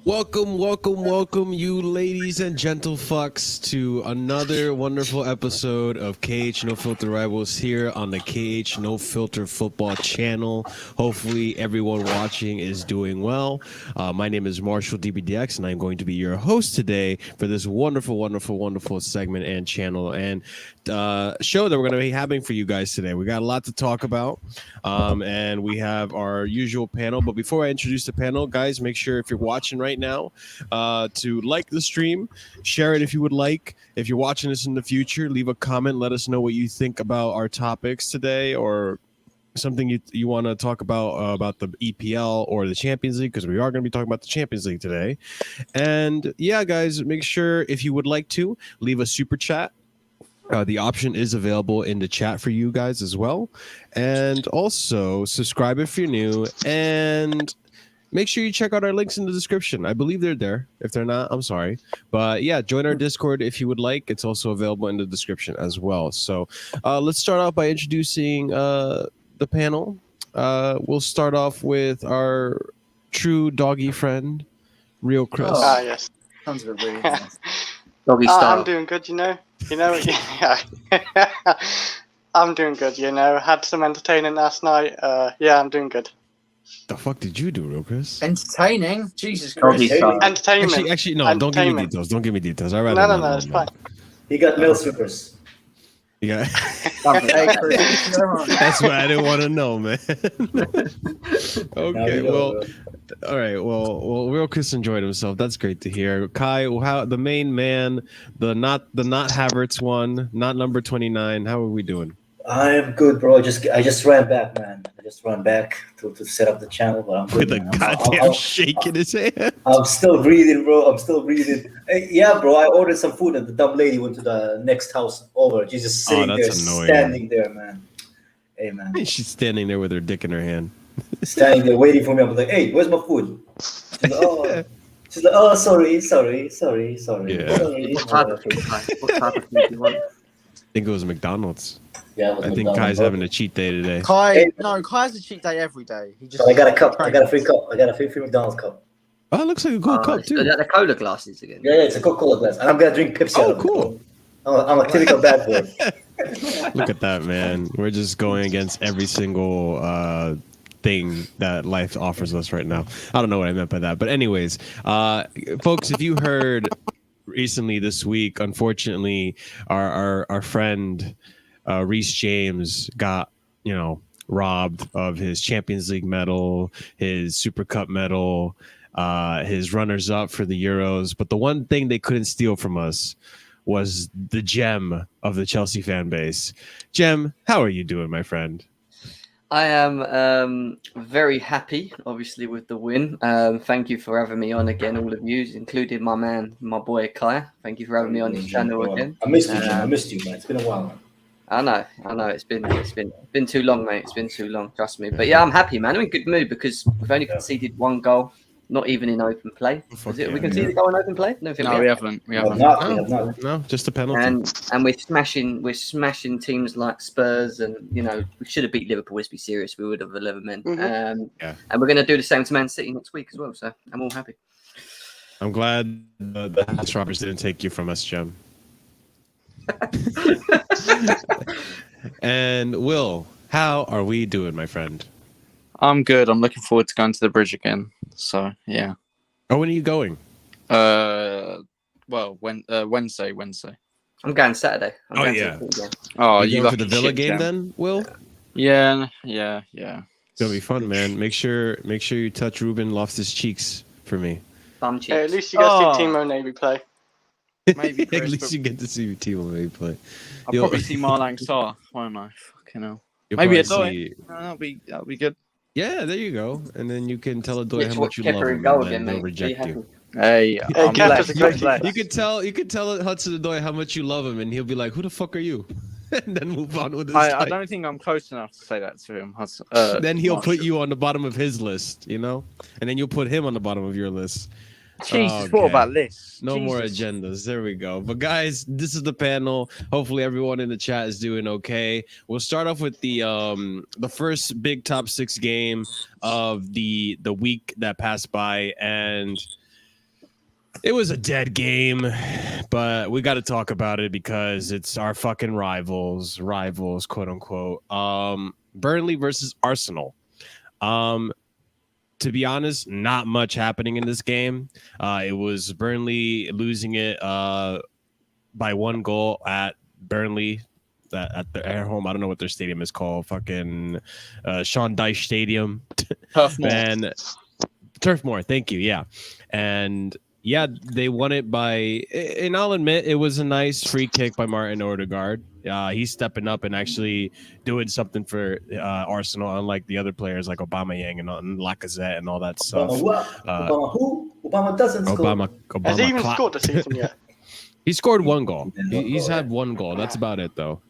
Welcome, you ladies and gentle fucks, to another wonderful episode of KH No Filter Rivals here on the KH No Filter Football channel. Hopefully, everyone watching is doing well. My name is Marshalldbdx, and I'm going to be your host today for this wonderful segment and channel and show that we're going to be having for you guys today. We got a lot to talk about, and we have our usual panel. But before I introduce the panel, guys, make sure if you're watching right now to like the stream, share it if you would like. If you're watching this in the future, leave a comment, let us know what you think about our topics today, or something you want to talk about the EPL or the Champions League, because we are going to be talking about the Champions League today. And yeah, guys, make sure if you would like to leave a super chat. The option is available in the chat for you guys as well. And also subscribe if you're new, and make sure you check out our links in the description. I believe they're there. If they're not, I'm sorry. But yeah, join our Discord if you would like. It's also available in the description as well. So let's start off by introducing the panel. We'll start off with our true doggy friend, Real Chris. Ah, yes. Sounds a bit weird. Doggy style. I'm doing good, you know. Yeah. I'm doing good, you know. Had some entertaining last night. Yeah, I'm doing good. The fuck did you do, Real Chris? Entertaining? Jesus Christ. Entertainment. Actually, no, don't give me details. Don't give me details. I'd rather No, it's fine. He got mill sweepers. Yeah. Hey, That's what I didn't want to know, man. Okay, well, all right. Well, Real Chris enjoyed himself. That's great to hear. Kai, how the main man, the not Havertz one, not number 29. How are we doing? I'm good, bro. I just ran back, man. I just ran back to set up the channel, but I'm good. With a goddamn shake in his hand. I'm still breathing, bro. I'm still breathing. Hey, yeah, bro. I ordered some food, and the dumb lady went to the next house over. She's just sitting there, annoying. standing there, man. Hey, man. She's standing there with her dick in her hand. Standing there waiting for me. I'm like, hey, where's my food? She's like, oh, sorry. Yeah. Sorry. What type of food do you want? I think it was McDonald's. Yeah, I think Kai's having a cheat day today. Kai's a cheat day every day. He just So I got a cup. I got a free cup. I got a free McDonald's cup. Oh, it looks like a cool cup too. The cola glasses again. Yeah, it's a Coca-Cola glass, and I'm gonna drink Pepsi. Oh, out of it. cool. I'm a typical bad boy. Look at that, man. We're just going against every single thing that life offers us right now. I don't know what I meant by that, but anyways, folks, if you heard recently this week, unfortunately, our friend Reece James got robbed of his Champions League medal, his Super Cup medal, his runners up for the Euros. But the one thing they couldn't steal from us was the gem of the Chelsea fan base. Gem, how are you doing, my friend? I am very happy, obviously, with the win. Thank you for having me on again, all of you, including my boy Kai. Thank you for having me on his channel again. I missed you, man. I missed you, man. It's been a while, man. I know. It's been too long, mate. It's been too long. Trust me. But yeah, I'm happy, man. I'm in good mood because we've only conceded one goal, not even in open play. We conceded a goal in open play? No, we haven't. We haven't. No, just a penalty. And we're smashing teams like Spurs, and we should have beat Liverpool. Let's be serious. We would have 11 men. And we're going to do the same to Man City next week as well. So I'm all happy. I'm glad the house robbers didn't take you from us, Gem. And Will, how are we doing, my friend? I'm good. I'm looking forward to going to the bridge again. So yeah. Oh, when are you going? Well, Wednesday. I'm going Saturday. Oh, you going for the Villa game Jam. then, Will? Yeah. It's gonna be fun, man. Make sure you touch Ruben Loftus' cheeks for me. Bum cheeks. Hey, at least you got to see Timo Navy play. Maybe Chris, at least you get to see Timo maybe play. I'll probably see Marlang Sarr, won't I? Fucking hell. You'll Maybe a probably Doy. That'll be good. Yeah, there you go. And then you can tell a Doy how much you Kepa love him, go and again, then they'll mate. reject you. Hey, I'm Kepa's a blessed. great You could tell Hudson Doy how much you love him, and he'll be like, "Who the fuck are you?" And then move on with his I life. don't think I'm close enough to say that to him. Then he'll put you on the bottom of his list, and then you'll put him on the bottom of your list. Jesus, what about lists? No more agendas. There we go. But guys, this is the panel. Hopefully everyone in the chat is doing okay. We'll start off with the first big top 6 game of the week that passed by, and It was a dead game, but we got to talk about it because it's our fucking rivals, quote unquote. Burnley versus Arsenal. To be honest, not much happening in this game. It was Burnley losing it by 1 goal at Burnley. At their home. I don't know what their stadium is called. Fucking Sean Dyche Stadium. And Turf Moor. Thank you. Yeah. And yeah, they won it by, and I'll admit, it was a nice free kick by Martin Odegaard. He's stepping up and actually doing something for Arsenal, unlike the other players like Aubameyang and Lacazette and all that stuff. Obama who? Obama doesn't score. Has he even scored this season yet? He scored 1 goal. He's had 1 goal. That's about it, though.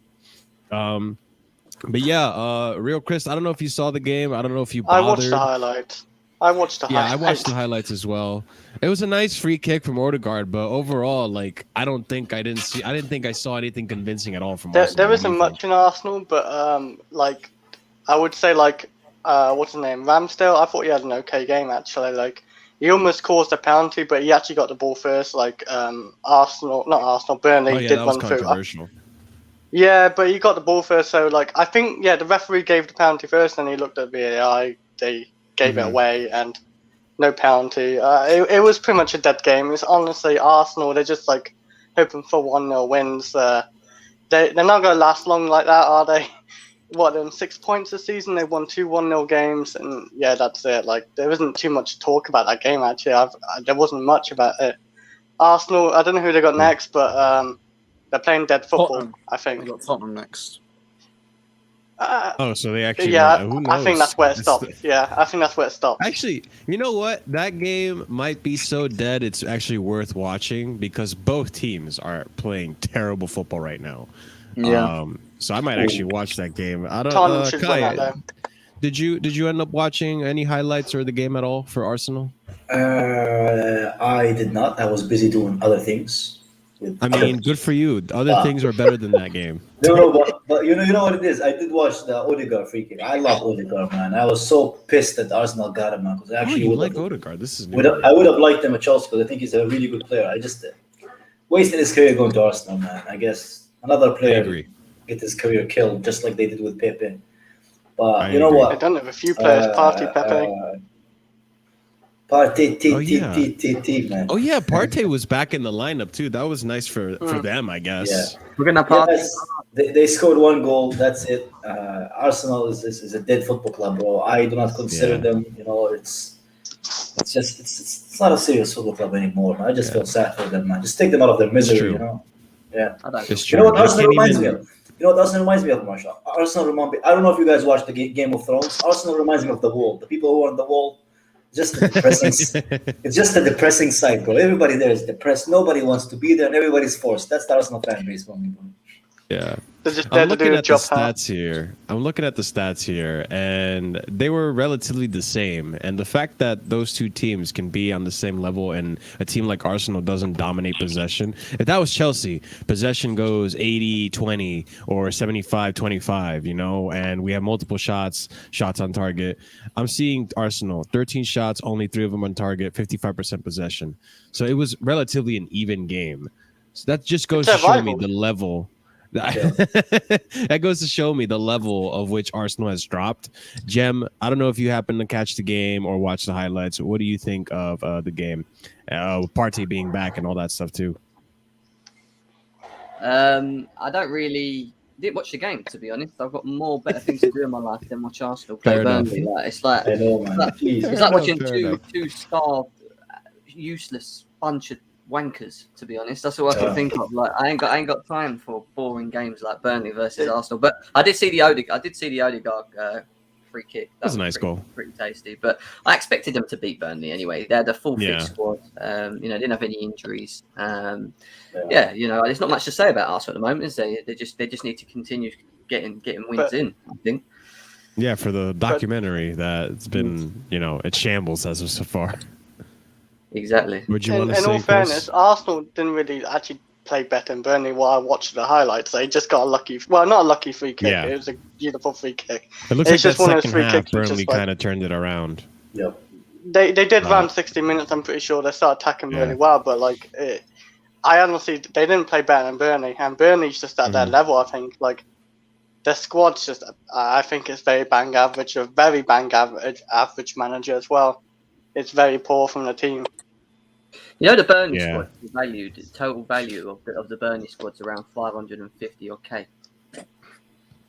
But yeah, Real Chris, I don't know if you saw the game. I don't know if you bothered. I watched the highlights. I watched the highlights as well. It was a nice free kick from Odegaard, but overall, like, I didn't think I saw anything convincing at all from Arsenal. There isn't much in Arsenal, but like, I would say like, what's his name, Ramsdale. I thought he had an okay game actually. Like, he almost caused a penalty, but he actually got the ball first. Like, Burnley did run through. Yeah, but he got the ball first, so like, I think the referee gave the penalty first, and he looked at VAR. They gave it away, and no penalty. It was pretty much a dead game. It's honestly Arsenal. They're just like hoping for 1-0 wins. They're not going to last long like that, are they? What, 6 points this season? They won 2 1-0 games, and yeah, that's it. Like, there isn't too much to talk about that game actually. There wasn't much about it. Arsenal, I don't know who they got next, but they're playing dead football. Tottenham. I think. They got Tottenham next. So they actually. Yeah, who knows? I think that's where it stopped. Yeah, I think that's where it stopped. Actually, you know what? That game might be so dead. It's actually worth watching because both teams are playing terrible football right now. Yeah. So I might actually watch that game. I don't. Tottenham should win that, though. Did you end up watching any highlights or the game at all for Arsenal? I did not. I was busy doing other things. I mean, good for you. Other things are better than that game. No, but you know what it is. I did watch the Odegaard free kick. I love Odegaard, man. I was so pissed that Arsenal got him, man. Because actually, you like Odegaard? This is new. I would have liked him at Chelsea because I think he's a really good player. I just wasted his career going to Arsenal, man. I guess another player get his career killed, just like they did with Pepe. But you know what? I don't have a few players. Partey, Pepe. Partey, man. Oh yeah, Partey was back in the lineup too. That was nice for them, I guess. Yeah. We're gonna Partey. Yes, they scored 1 goal. That's it. Arsenal is a dead football club, bro. I do not consider them. You know, it's not a serious football club anymore. Man. I just feel sad for them, man. Just take them out of their misery. You know. Yeah. You know what Arsenal reminds me of? You know what Arsenal reminds me of, Marshall? Arsenal reminds me. I don't know if you guys watched the Game of Thrones. Arsenal reminds me of The Wall. The people who are on The Wall. Just the depressing. It's just a depressing sight, bro. Everybody there is depressed. Nobody wants to be there, and everybody's forced. That's the Arsenal fan base for me, bro. Yeah. I'm looking at the stats here, and they were relatively the same. And the fact that those two teams can be on the same level and a team like Arsenal doesn't dominate possession. If that was Chelsea, possession goes 80-20 or 75-25, you know, and we have multiple shots on target. I'm seeing Arsenal, 13 shots, only 3 of them on target, 55% possession. So it was relatively an even game. So that just goes to show me the level. That goes to show me the level of which Arsenal has dropped. Jem, I don't know if you happen to catch the game or watch the highlights. What do you think of the game? Partey being back and all that stuff too. I didn't watch the game, to be honest. I've got better things to do in my life than watch Arsenal play Burnley. It's like, I know, man. It's like watching two starved, useless bunch of wankers, to be honest. That's all I can think of. Like, I ain't got time for boring games like Burnley versus Arsenal. But I did see the Odegaard free kick. That was a nice goal. Pretty tasty. But I expected them to beat Burnley anyway. They had a full fit squad. Didn't have any injuries. There's not much to say about Arsenal at the moment, is there? They just need to continue getting wins in, I think. Yeah, for the documentary that's been, it shambles as of so far. Exactly. Would you want to say, in all fairness, Arsenal didn't really actually play better than Burnley while I watched the highlights. They just got not a lucky free kick. Yeah. It was a beautiful free kick. It looks like that second half, Burnley kind of turned it around. Yep. They did run 60 minutes. I'm pretty sure they started attacking really well, but like I honestly they didn't play better than Burnley, and Burnley's just at their level. I think like their squad's just I think it's very bang average, a very bang average manager as well. It's very poor from the team. You know the Burnley squad valued total value of the Burnley squad's around 550 or K.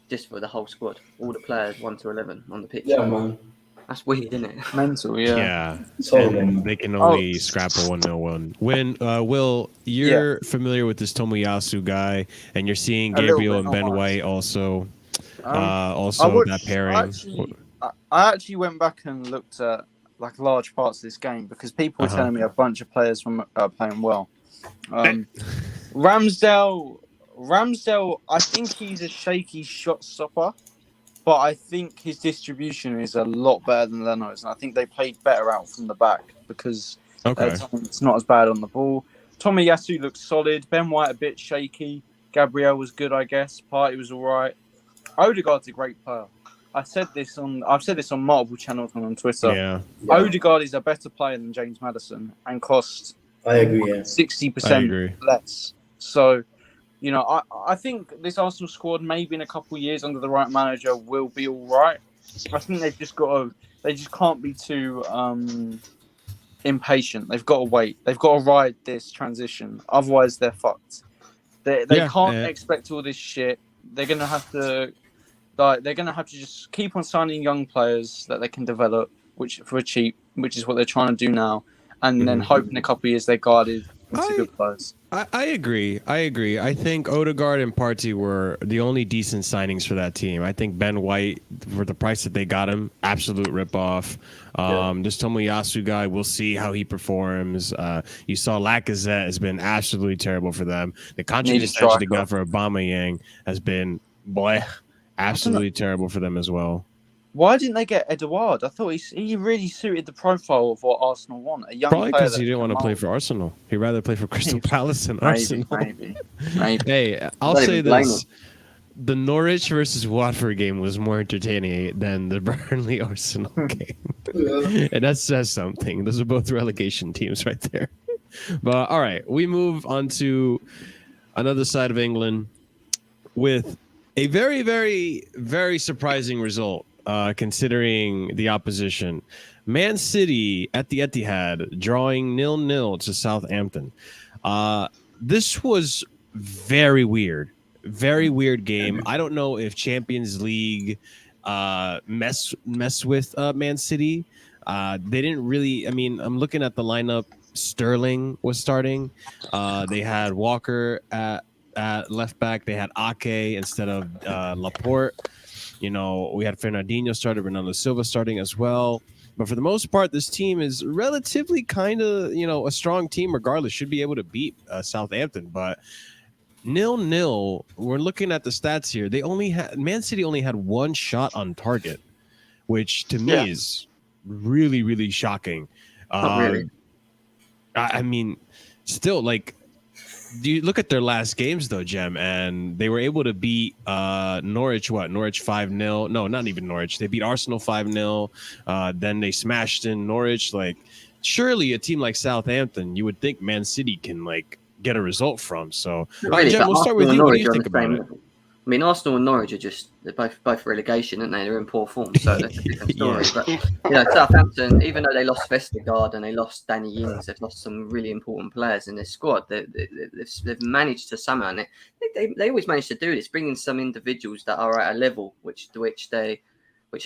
Just for the whole squad, all the players 1 to 11 on the pitch. Yeah, man. That's weird, isn't it? Mental, Yeah. So And they can only scrap a 1-0 win. Will, you're familiar with this Tomiyasu guy, and you're seeing Gabriel and Ben White also that pairing. I actually went back and looked at like large parts of this game because people were telling me a bunch of players from playing well. Ramsdale, I think he's a shaky shot stopper, but I think his distribution is a lot better than Leno's, and I think they played better out from the back because it's not as bad on the ball. Tomiyasu looks solid. Ben White a bit shaky. Gabriel was good, I guess. Partey was all right. Odegaard's a great player. I've said this on multiple channels and on Twitter. Yeah. Odegaard is a better player than James Maddison and costs I agree. Yeah. 60% less. So, you know, I think this Arsenal squad, maybe in a couple of years under the right manager, will be all right. I think they just can't be too impatient. They've got to wait. They've got to ride this transition. Otherwise, they're fucked. They can't expect all this shit. They're gonna have to just keep on signing young players that they can develop, which for cheap, which is what they're trying to do now, and then hope in a couple of years they're guarded into good players. I agree. I think Odegaard and Partey were the only decent signings for that team. I think Ben White, for the price that they got him, absolute ripoff. This Tomiyasu guy, we'll see how he performs. You saw Lacazette has been absolutely terrible for them. The contract extension they got for Aubameyang has been, absolutely terrible for them as well. Why didn't they get Edouard? I thought he really suited the profile of what Arsenal want. A young Probably player because he didn't want to play for Arsenal. He'd rather play for Crystal Palace than Arsenal. Maybe. Hey, I'll say this. The Norwich versus Watford game was more entertaining than the Burnley Arsenal game. And that says something. Those are both relegation teams right there. But all right, we move on to another side of England with a very, very, very surprising result. Considering the opposition. Man City at the Etihad drawing 0-0 to Southampton. This was very weird game. I don't know if Champions League mess with Man City. They didn't really. I mean, I'm looking at the lineup. Sterling was starting. They had Walker at left back. They had Ake instead of Laporte. You know, we had Fernandinho started, Bernardo Silva starting as well. But for the most part, this team is relatively kind of, a strong team regardless. Should be able to beat Southampton. But 0-0, we're looking at the stats here. Man City only had one shot on target, which to me is really, really shocking. Really. I mean, still, like, do you look at their last games though, Jem, and they were able to beat Norwich. Norwich 5-0. No, not even Norwich. They beat Arsenal 5-0. Then they smashed in Norwich. Like, surely a team like Southampton, you would think Man City can like get a result from. So, Jem, we'll start with you. What do you think about it? I mean, Arsenal and Norwich are just both relegation, aren't they? They're in poor form, so that's a different story. But Southampton, even though they lost Vestergaard and they lost Danny Ings, they've lost some really important players in their squad. They've managed to somehow, and they always manage to do this, bring in some individuals that are at a level which they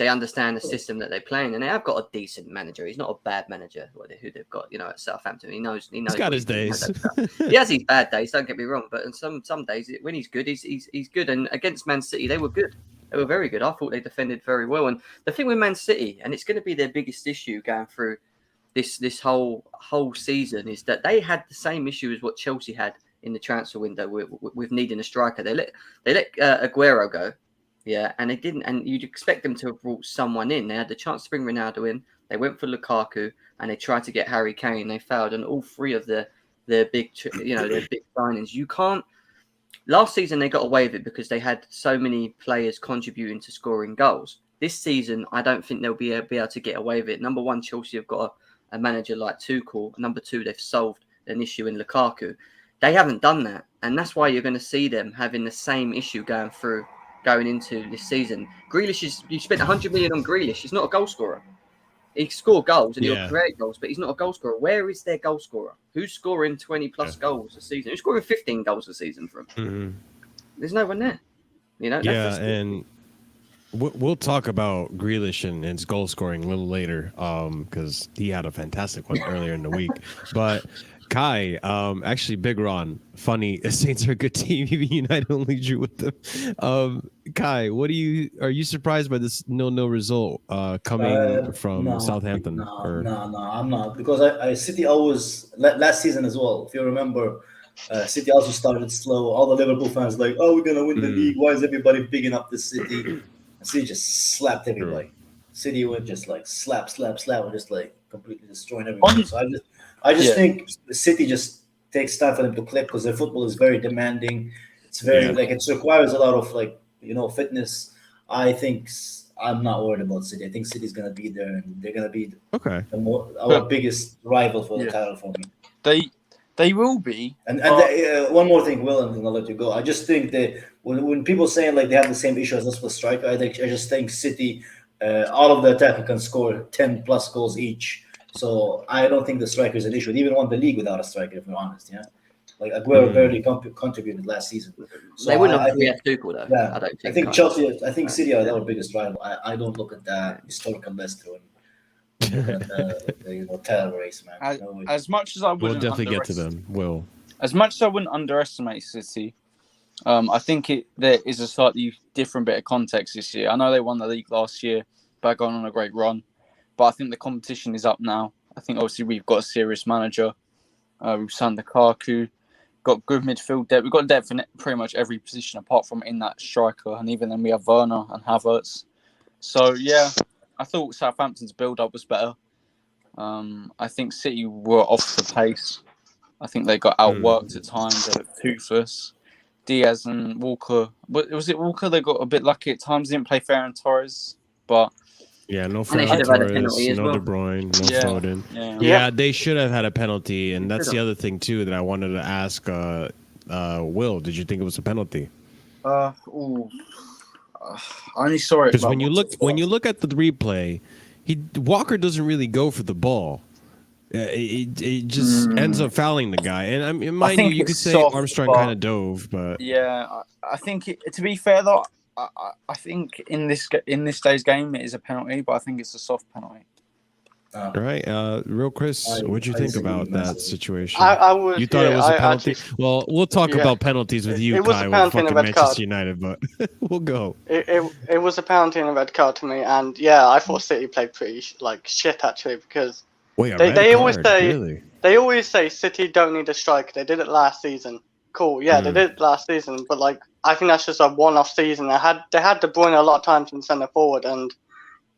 understand the system that they play in, and they have got a decent manager. He's not a bad manager who they've got, at Southampton. He knows. He's got his days. He has his bad days. Don't get me wrong, but some days when he's good, he's good. And against Man City, they were good. They were very good. I thought they defended very well. And the thing with Man City, and it's going to be their biggest issue going through this whole season, is that they had the same issue as what Chelsea had in the transfer window with needing a striker. They let Aguero go. Yeah, and they didn't, and you'd expect them to have brought someone in. They had the chance to bring Ronaldo in. They went for Lukaku, and they tried to get Harry Kane. They failed on all three of their big signings. You can't. Last season they got away with it because they had so many players contributing to scoring goals. This season, I don't think they'll be able to get away with it. Number one, Chelsea have got a manager like Tuchel. Number two, they've solved an issue in Lukaku. They haven't done that, and that's why you're going to see them having the same issue going into this season. Grealish you spent 100 million on Grealish. He's not a goal scorer. He scored goals and he'll create goals, but he's not a goal scorer. Where is their goal scorer? Who's scoring 20 plus goals a season? Who's scoring 15 goals a season for him? Mm-hmm. There's no one there. And we'll talk about Grealish and his goal scoring a little later, because he had a fantastic one earlier in the week. But Kai, actually, Big Ron, funny. Saints are a good team. Even United only drew with them. Kai, are you surprised by this 0-0 result coming from Southampton? No, I'm not, because City always last season as well. If you remember, City also started slow. All the Liverpool fans like, oh, we're gonna win the league. Why is everybody bigging up this City? And City just slapped everybody. City went just like slap, and just like completely destroying everybody. So I just think City just takes time for them to click, because their football is very demanding. It's very it requires a lot of fitness. I think I'm not worried about City. I think City's gonna be there, and they're gonna be our biggest rival for the title for me. They will be. And one more thing, Will, and then I'll let you go. I just think that when people saying like they have the same issue as us with striker, I just think City, all of the attacker can score 10 plus goals each. So I don't think the striker is an issue. They even won the league without a striker, if we're honest. Yeah, like Aguero barely contributed last season. So they wouldn't have Tuchel though. Yeah, I think Chelsea. I think City are our biggest rival. I don't look at that historical list and the title race, man. As much as I wouldn't, we'll definitely get to them. Will. As much as I wouldn't underestimate City, I think there is a slightly different bit of context this year. I know they won the league last year, but gone on a great run. But I think the competition is up now. I think obviously we've got a serious manager. We've signed Lukaku, got good midfield depth. We've got depth in pretty much every position apart from in that striker. And even then we have Werner and Havertz. So, yeah, I thought Southampton's build-up was better. I think City were off the pace. I think they got outworked at times. They looked toothless. Diaz and Walker. Was it Walker? They got a bit lucky at times. Didn't play Ferran Torres. But... yeah, no Ferran Torres, no De Bruyne, no Foden. Yeah, they should have had a penalty, and that's the other thing too that I wanted to ask. Will, did you think it was a penalty? I only saw it because when you look at the replay, Walker doesn't really go for the ball. It just ends up fouling the guy, and mind you could say Armstrong kind of dove, but I think to be fair though. I think in this day's game it is a penalty, but I think it's a soft penalty. All right, real Chris, what'd you think about that situation? You thought it was a penalty? Well, we'll talk about penalties with you, Kai, with fucking Manchester United, but we'll go. It was a penalty and a red card to me, and I thought City played pretty shit actually, because they always say City don't need a striker. They did it last season. Cool, they did it last season, but I think that's just a one-off season. They had De Bruyne a lot of times in centre forward, and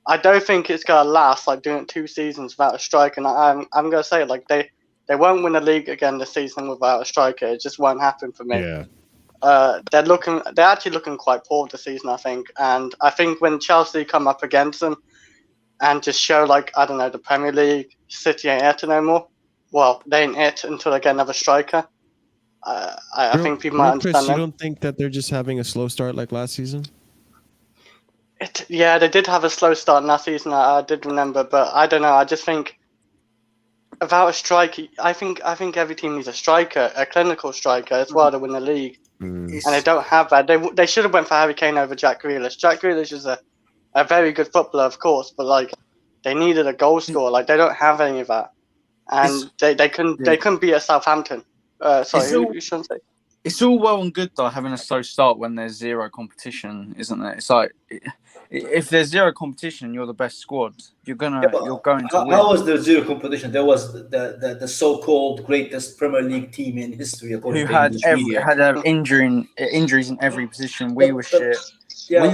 I don't think it's gonna last doing 2 seasons without a striker. And I'm gonna say they won't win the league again this season without a striker. It just won't happen for me. Yeah. They're actually looking quite poor this season, I think. And I think when Chelsea come up against them and just show I don't know, the Premier League, City ain't it no more. Well, they ain't it until they get another striker. I think people might understand Chris, you don't think that they're just having a slow start like last season? They did have a slow start last season. I did remember, but I don't know. I just think without a striker, I think every team needs a striker, a clinical striker as well to win the league. And they don't have that. They should have went for Harry Kane over Jack Grealish. Jack Grealish is a very good footballer, of course, but they needed a goal scorer. They don't have any of that, and they couldn't beat Southampton. Sorry, it's all well and good though having a slow start when there's zero competition, isn't it? It's if there's zero competition and you're the best squad, you're going to win. How was there zero competition? There was the so-called greatest Premier League team in history, according to English media. Had injuries in every position. We were shit. Yeah,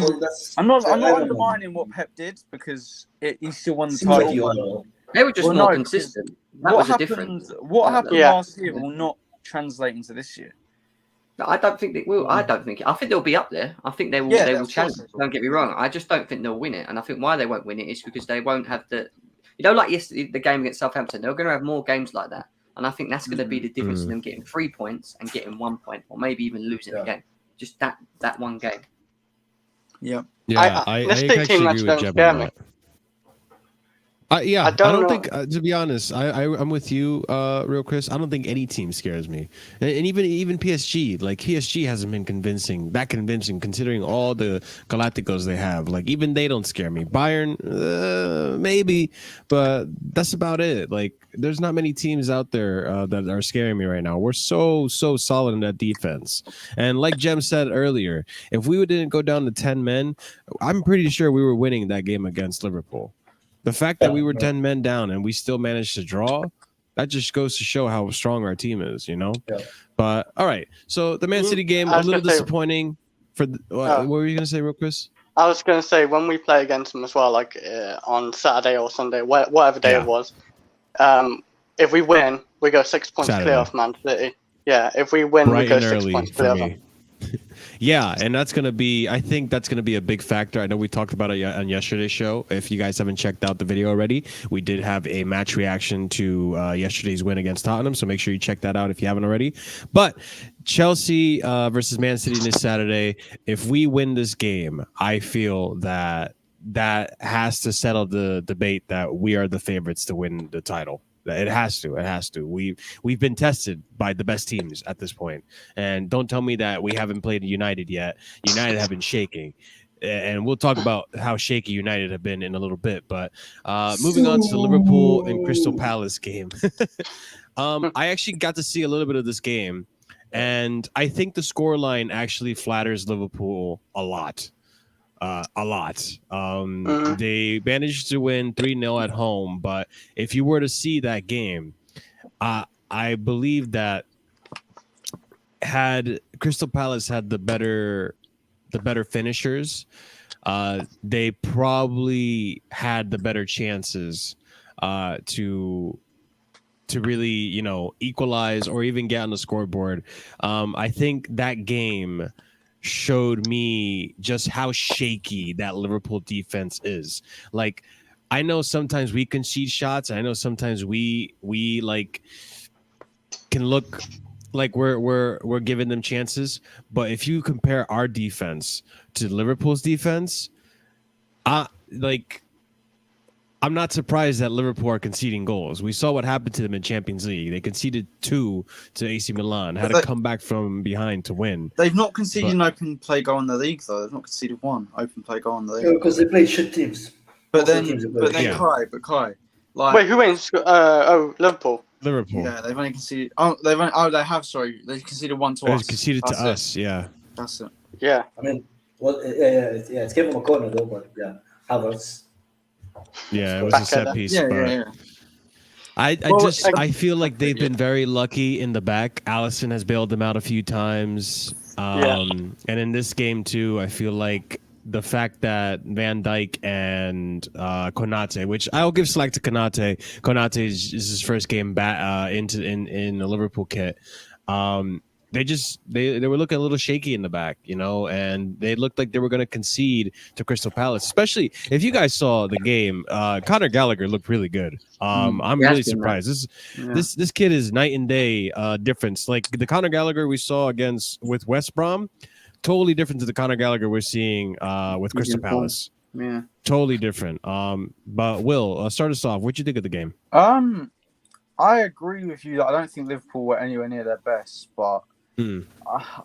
I'm not undermining what Pep did because he still won the title. They were just more consistent. That was a difference. What happened last year will not translate into this year. I don't think they will. I think they'll be up there. I think they will. Yeah, they of will course challenge. they will. Don't get me wrong. I just don't think they'll win it. And I think why they won't win it is because they won't have like yesterday, the game against Southampton. They're going to have more games like that, and I think that's going to be the difference in them getting 3 points and getting 1 point, or maybe even losing a game. Just that one game. Yeah. Yeah, I actually agree with Jeb on that. I don't think, to be honest, I'm with you, real Chris. I don't think any team scares me, and even PSG. Like PSG hasn't been convincing considering all the Galacticos they have. Like even they don't scare me. Bayern, maybe, but that's about it. Like there's not many teams out there that are scaring me right now. We're so solid in that defense, and like Jem said earlier, if we didn't go down to 10 men, I'm pretty sure we were winning that game against Liverpool. The fact that we were 10 men down and we still managed to draw, that just goes to show how strong our team is, you know? Yeah. But, all right. So, the Man City game, a little disappointing. What were you going to say, real Chris? I was going to say, when we play against them as well, like on Saturday or Sunday, whatever day it was, if we win, we go 6 points clear off Man City. Yeah, if we win, we go 6 points clear off. Yeah, and I think that's going to be a big factor. I know we talked about it on yesterday's show. If you guys haven't checked out the video already, we did have a match reaction to yesterday's win against Tottenham, so make sure you check that out if you haven't already. But Chelsea versus Man City this Saturday, if we win this game, I feel that has to settle the debate that we are the favorites to win the title. It has to. We've been tested by the best teams at this point, and don't tell me that we haven't played United yet. United have been shaking, and we'll talk about how shaky United have been in a little bit. But moving on to the Liverpool and Crystal Palace game, I actually got to see a little bit of this game, and I think the scoreline actually flatters Liverpool a lot. They managed to win 3-0 at home, but if you were to see that game, I believe that had Crystal Palace had the better finishers, they probably had the better chances to really, equalize or even get on the scoreboard. I think that game showed me just how shaky that Liverpool defense is. Like, I know sometimes we concede shots. I know sometimes we like can look like we're giving them chances. But if you compare our defense to Liverpool's defense, I'm not surprised that Liverpool are conceding goals. We saw what happened to them in Champions League. They conceded 2 to AC Milan, had to come back from behind to win. They've not conceded an open play goal in the league, though. They've not conceded one open play goal in the league. Yeah, because they played shit teams. Kai, like, wait, who ain't? Liverpool. Liverpool. Yeah, they've only conceded. They have. Sorry, they conceded 1 to us. They conceded to us. Yeah. That's it. Yeah. I mean, it's came from a corner though, but yeah, Havertz. Yeah, it was a set piece. Yeah. I feel like they've been very lucky in the back. Alisson has bailed them out a few times. And in this game too, I feel like the fact that Van Dijk and Konate, which I'll give slack to Konate. Konate is his first game back in a Liverpool kit. They were looking a little shaky in the back, and they looked like they were going to concede to Crystal Palace. Especially if you guys saw the game, Conor Gallagher looked really good. I'm really surprised. This kid is night and day difference. Like the Conor Gallagher we saw with West Brom, totally different to the Conor Gallagher we're seeing with Crystal Palace. Yeah, totally different. But Will, start us off. What you think of the game? I agree with you. I don't think Liverpool were anywhere near their best, but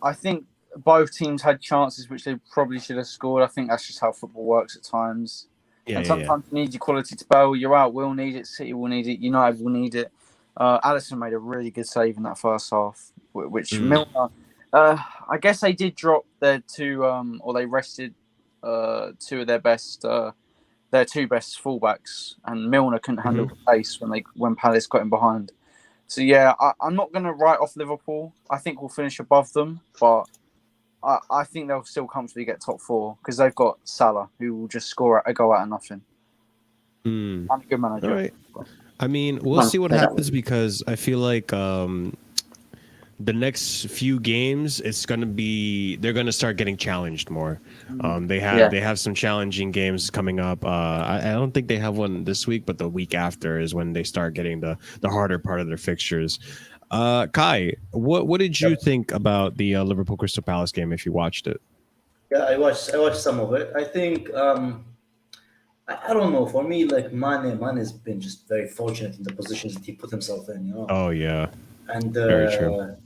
I think both teams had chances which they probably should have scored. I think that's just how football works at times. And sometimes you need your quality to bail you out. We'll need it. City will need it. United will need it. Alisson made a really good save in that first half, which Milner. I guess they did drop their 2, or they rested 2 of their best, their 2 best fullbacks, and Milner couldn't handle the pace when Palace got him behind. So yeah, I'm not going to write off Liverpool. I think we'll finish above them, but I think they'll still comfortably get top 4 because they've got Salah, who will just score a goal out of nothing. I'm a good manager. All right. I mean, we'll see what happens because I feel like the next few games, they're gonna start getting challenged more. They have some challenging games coming up. I don't think they have one this week, but the week after is when they start getting the harder part of their fixtures. Kai, what did you think about the Liverpool Crystal Palace game? If you watched it, Yeah, I watched some of it. I think I don't know. For me, like Mane has been just very fortunate in the positions that he put himself in. You know. oh yeah, And very true.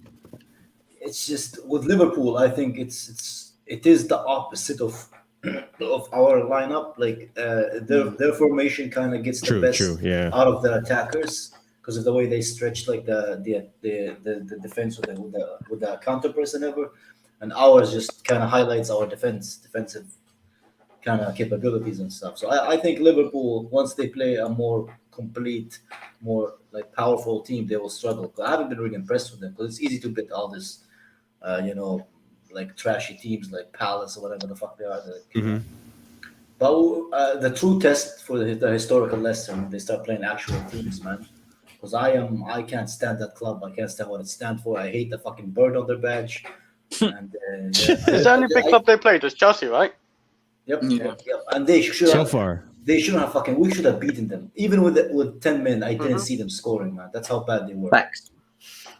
it's just with Liverpool. I think it is the opposite of our lineup. Like their formation kind of gets the best Yeah. out of their attackers because of the way they stretch like the defense with the counter press and ever, and ours just kind of highlights our defensive kind of capabilities and stuff. So I think Liverpool, once they play a more complete, more like powerful team, they will struggle. I haven't been really impressed with them because it's easy to beat all this, like trashy teams like Palace or whatever the fuck they are. But the true test for the historical Leicester when they start playing actual teams, man. Because I can't stand that club. I can't stand what it stands for. I hate the fucking bird on their badge. And the only big club they played was Chelsea, right? Yep. And they should So far, they shouldn't have we should have beaten them. Even with 10 men, I didn't see them scoring, man. That's how bad they were. Facts.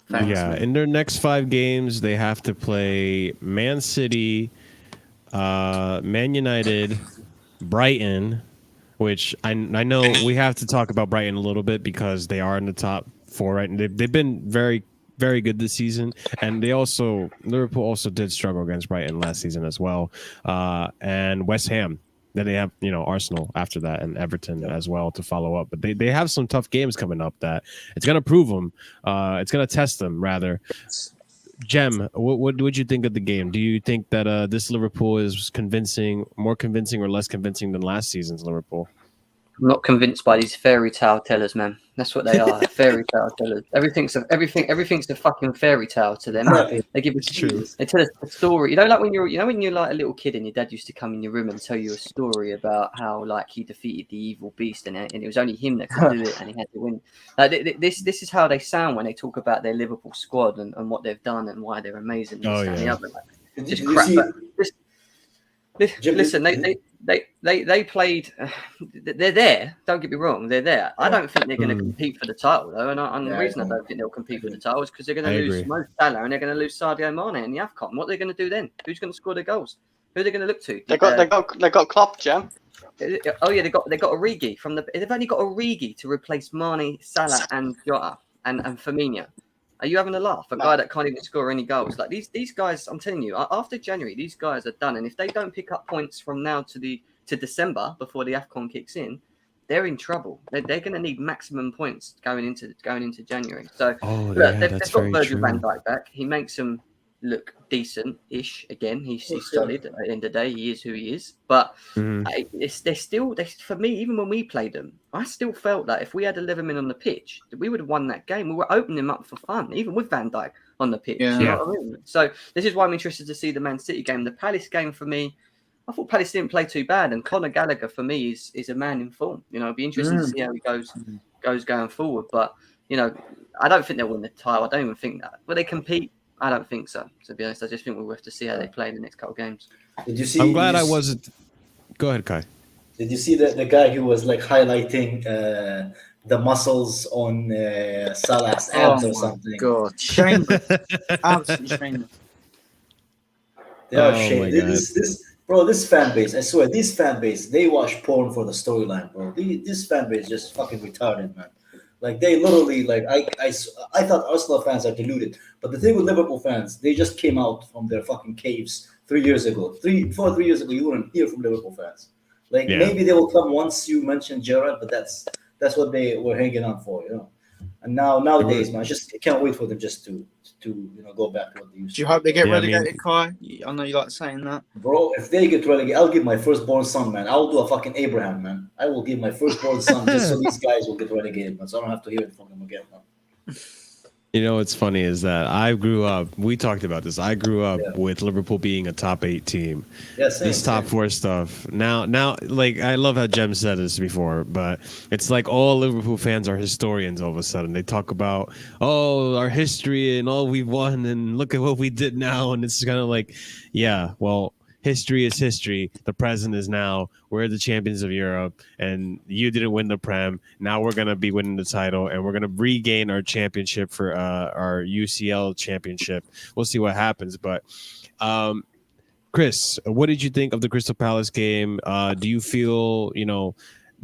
Yeah, in their next 5 games, they have to play Man City, Man United, Brighton, which I know we have to talk about Brighton a little bit because they are in the top 4 right, and they've been very, very good this season, and Liverpool also did struggle against Brighton last season as well, and West Ham. Then they have Arsenal after that and Everton as well to follow up. But they have some tough games coming up that it's gonna prove them. It's gonna test them rather. Jem, what would you think of the game? Do you think that this Liverpool is more convincing or less convincing than last season's Liverpool? I'm not convinced by these fairy tale tellers, man. That's what they are, fairy tale tellers. Everything's a fucking fairy tale to them. They give us they tell us a story. Like when you're like a little kid and your dad used to come in your room and tell you a story about how like he defeated the evil beast and it was only him that could do it and he had to win. Like this is how they sound when they talk about their Liverpool squad and what they've done and why they're amazing. Just crap. Listen, they played. They're there. Don't get me wrong. They're there. I don't think they're going to compete for the title though, and the reason I don't think they'll compete for the title is because they're going to lose Mo Salah and they're going to lose Sadio Mane in the AFCON. What are they going to do then? Who's going to score the goals? Who are they going to look to? They got Klopp, Jam. Oh yeah, they got Origi from the. They've only got Origi to replace Mane, Salah, and Jota and Firmino. Are you having a laugh? A guy that can't even score any goals. Like these guys, I'm telling you, after January, these guys are done. And if they don't pick up points from now to December before the AFCON kicks in, they're in trouble. They're going to need maximum points going into January. So they've got Virgil van Dijk back. He makes them look decent-ish again. He's solid. At the end of the day, he is who he is. But they're still, for me, even when we played them, I still felt that if we had 11 men on the pitch, we would have won that game. We were opening them up for fun, even with Van Dijk on the pitch. Yeah. You know what I mean? So this is why I'm interested to see the Man City game. The Palace game, for me, I thought Palace didn't play too bad. And Conor Gallagher, for me, is a man in form. It'll be interesting to see how he goes going forward. But, I don't think they'll win the title. I don't even think that. Will they compete? I don't think so, to be honest. I just think we'll have to see how they play in the next couple of games. Did you see? I'm glad I wasn't. Go ahead, Kai. Did you see the guy who was like highlighting the muscles on Salah's abs or something? God, shameless, absolutely shameless. They are shameless. This fan base, I swear, this fan base, they watch porn for the storyline, bro. This fan base is just fucking retarded, man. Like they literally, like I thought Arsenal fans are deluded, but the thing with Liverpool fans, they just came out from their fucking caves 3 years ago. 3 years ago, you wouldn't hear from Liverpool fans. Like maybe they will come once you mention Gerrard, but that's what they were hanging on for, And nowadays, man, I can't wait for them just to go back to what they used to. Do you hope they get relegated, Kai? I know you like saying that. Bro, if they get relegated, I'll give my firstborn son, man. I'll do a fucking Abraham, man. I will give my firstborn son just so these guys will get relegated, man. So I don't have to hear it from them again, man. You know what's funny is that I grew up. We talked about this. I grew up with Liverpool being a top 8 team. Yeah, same, This top 4 stuff. Now, like I love how Jem said this before, but it's like all Liverpool fans are historians. All of a sudden, they talk about our history and all we've won, and look at what we did now. And it's kind of like, yeah, well. History is history. The present is now. We're the champions of Europe, and you didn't win the Prem. Now we're gonna be winning the title, and we're gonna regain our championship for our UCL championship. We'll see what happens. But, Chris, what did you think of the Crystal Palace game? Do you feel,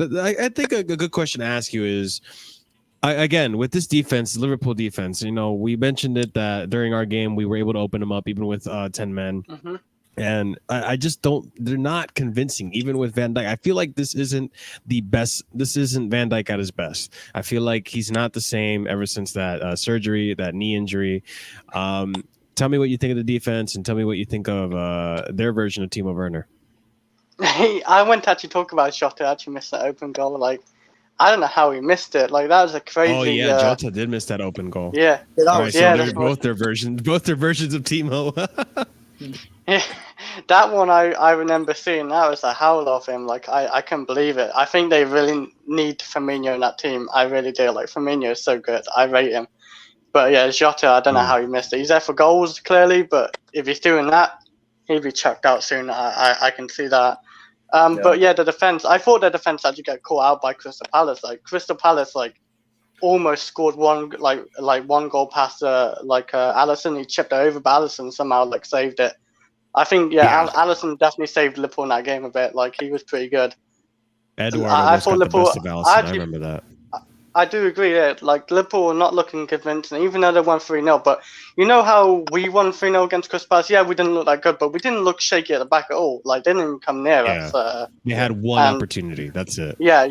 I think a good question to ask you is, again, with this defense, Liverpool defense, we mentioned it that during our game we were able to open them up even with 10 men. Mm-hmm. And I just don't. They're not convincing, even with Van Dijk. I feel like this isn't the best. This isn't Van Dijk at his best. I feel like he's not the same ever since that surgery, that knee injury. Tell me what you think of the defense, and tell me what you think of their version of Timo Werner. I went to actually talk about Jota actually missed that open goal. Like, I don't know how he missed it. Like, that was a crazy. Oh yeah, Jota did miss that open goal. Yeah, so they're both their versions of Timo. Yeah, that one I remember seeing. That was a howl of him. Like, I couldn't believe it. I think they really need Firmino in that team. I really do. Like, Firmino is so good. I rate him. But yeah, Jota, I don't know how he missed it. He's there for goals clearly, but if he's doing that, he'll be chucked out soon. I can see that. But yeah, the defense. I thought the defense actually got caught out by Crystal Palace. Like, Crystal Palace almost scored one goal past Alisson. He chipped it over, but Alisson somehow saved it. I think Alisson definitely saved Liverpool in that game a bit. Like, he was pretty good. Eduardo I thought Liverpool. I remember that. I do agree. Yeah, like, Liverpool were not looking convincing, even though they won 3-0. But you know how we won 3-0 against Crystal Palace? Yeah, we didn't look that good, but we didn't look shaky at the back at all. Like, they didn't even come near us. They had one opportunity. That's it. Yeah,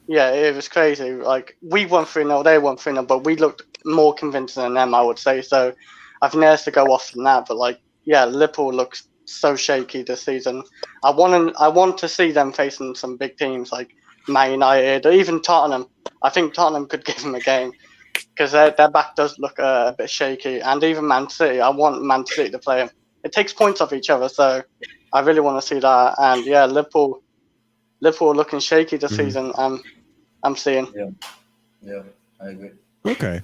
it was crazy. Like, we won 3-0, they won 3-0, but we looked more convincing than them, I would say. So I think there's to go off from that. But Liverpool looks so shaky this season. I want to see them facing some big teams like Man United or even Tottenham. I think Tottenham could give them a game because their back does look a bit shaky. And even Man City, I want Man City to play them. It takes points off each other, so I really want to see that. And yeah, Liverpool looking shaky this season. I'm seeing. Yeah, I agree. Okay.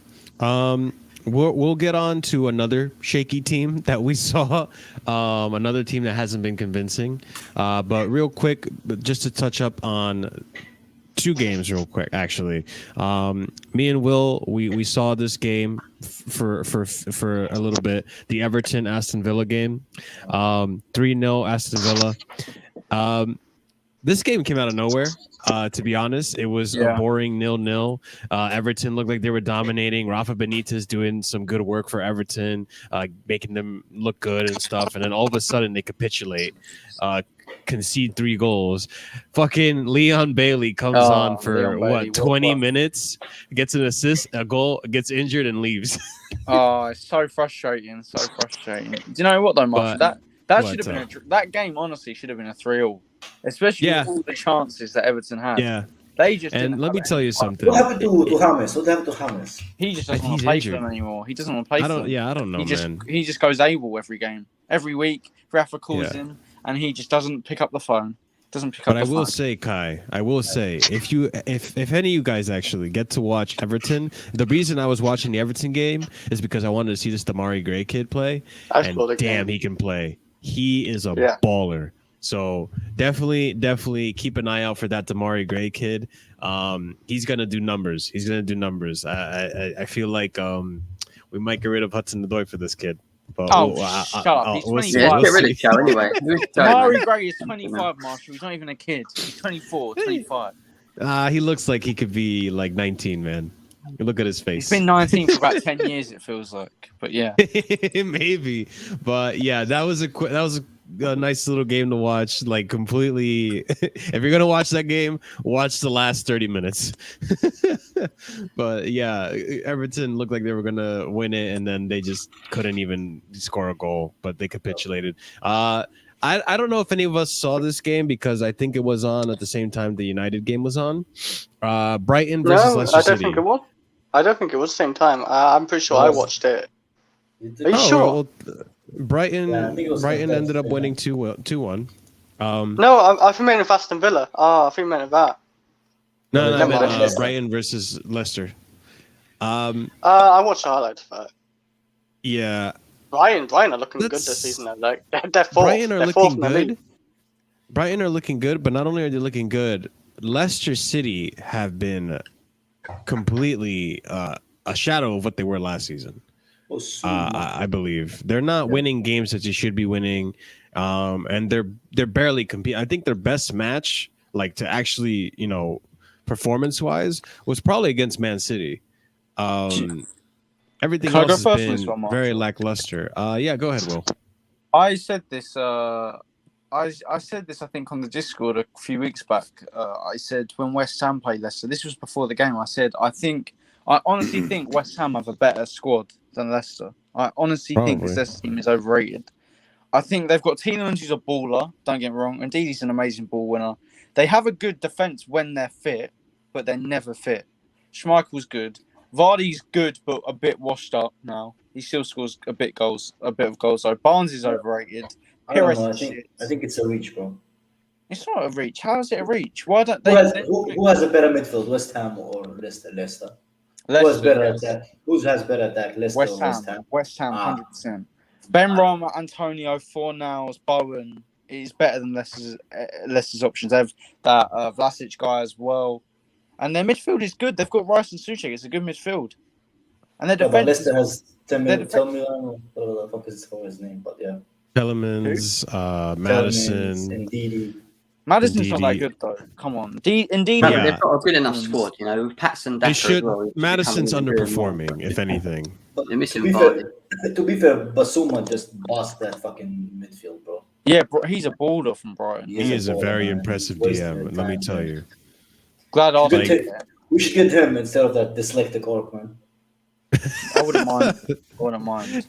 We'll get on to another shaky team that we saw, another team that hasn't been convincing. But real quick, just to touch up on 2 games real quick, actually. Me and Will, we saw this game for a little bit, the Everton-Aston Villa game, 3-0 Aston Villa. This game came out of nowhere. To be honest, it was a boring 0-0. Everton looked like they were dominating. Rafa Benitez doing some good work for Everton, making them look good and stuff. And then all of a sudden they capitulate, concede 3 goals. Fucking Leon Bailey comes on for 20 minutes, gets an assist, a goal, gets injured and leaves. Oh, it's so frustrating. Do you know what though, Marshall? That should have been that game. Honestly, should have been a 3-3. Especially with all the chances that Everton had. Yeah. They just and let me tell you something. What happened to James? What happened to James? He just doesn't want to play for them anymore. He doesn't want to play for them. Yeah, I don't know, man. He just goes AWOL every game. Every week, Rafa calls him, and he just doesn't pick up the phone. But I will say, Kai, if any of you guys actually get to watch Everton, the reason I was watching the Everton game is because I wanted to see this Damari Gray kid play. And damn, he can play. He is a baller. So definitely keep an eye out for that Damari Gray kid. He's gonna do numbers. I feel like we might get rid of Hudson-Odoi for this kid. But shut up! He's 25. Yeah, get rid of Joe anyway. Damari Gray is 25, Marshall. He's not even a kid. He's 24, 25. He looks like he could be 19, man. Look at his face. He's been 19 for about 10 years, it feels like. But yeah, maybe. But yeah, that was a nice little game to watch. Completely. If you're gonna watch that game, watch the last 30 minutes. But yeah, Everton looked like they were gonna win it, and then they just couldn't even score a goal. But they capitulated. I don't know if any of us saw this game because I think it was on at the same time the United game was on. Brighton versus Leicester City. I don't think it was. I don't think it was the same time. I'm pretty sure I watched it. Are you sure? Well, Brighton Yeah, I think it was Brighton like ended up that. winning 2-1. No, I think meant with Aston Villa. Oh, I think meant that. No, I Never meant mind. Brighton versus Leicester. I watched the highlights for it. Yeah, Brighton are looking good That's- this season. Though. Like they're fourth. Brighton are They're fourth looking in the league. good. Brighton are looking good, but not only are they looking good, Leicester City have been completely a shadow of what they were last season. Oh, so much. I believe they're not winning games that they should be winning, and they're barely competing. I think their best match, like to actually, performance wise, was probably against Man City. Everything Can I go else has first on been this one, Mark? very lackluster. Yeah, go ahead, Will. I said this. I said this. I think on the Discord a few weeks back. I said when West Ham played Leicester. This was before the game. I said I honestly think West Ham have a better squad than Leicester. I honestly think this Probably. Leicester team is overrated. I think they've got Tielemans, who's a baller. Don't get me wrong. Indeed, he's an amazing ball winner. They have a good defense when they're fit, but they're never fit. Schmeichel's good. Vardy's good, but a bit washed up now. He still scores a bit of goals. So Barnes is overrated. I don't Pires know. is shit. I think it's a reach, bro. It's not a reach. How is it a reach? Why don't Who they? has a better midfield, West Ham or Leicester? Who has better attack? Who has better attack, Leicester West or Ham. West Ham? West Ham, Ah. 100%. Ben Rama, Antonio, Fornals, Bowen is better than Leicester's options. They have that Vlasic guy as well. And their midfield is good. They've got Rice and Suchek. It's a good midfield. And their Yeah, but defense Leicester has Their tell defense- me whatever the fuck is his name, but yeah. Telemans, Telemans, Madison. Ndidi. Madison's not that Indeed. good though. Come on. Indeed. No, Yeah. but they've got a good enough squad, with Patson They Daka should. as well. who's Madison's becoming really good. underperforming, if anything. But They're missing to be Vardy. to be fair, Basuma just bossed that fucking midfield, bro. Yeah, bro, he's a baller from Brighton. He is a baller, very man. impressive Wasted DM. Let me time, tell man. you. Glad Arsenal. Like- did that. We should get him instead of that dyslexic orc, man. I wouldn't mind.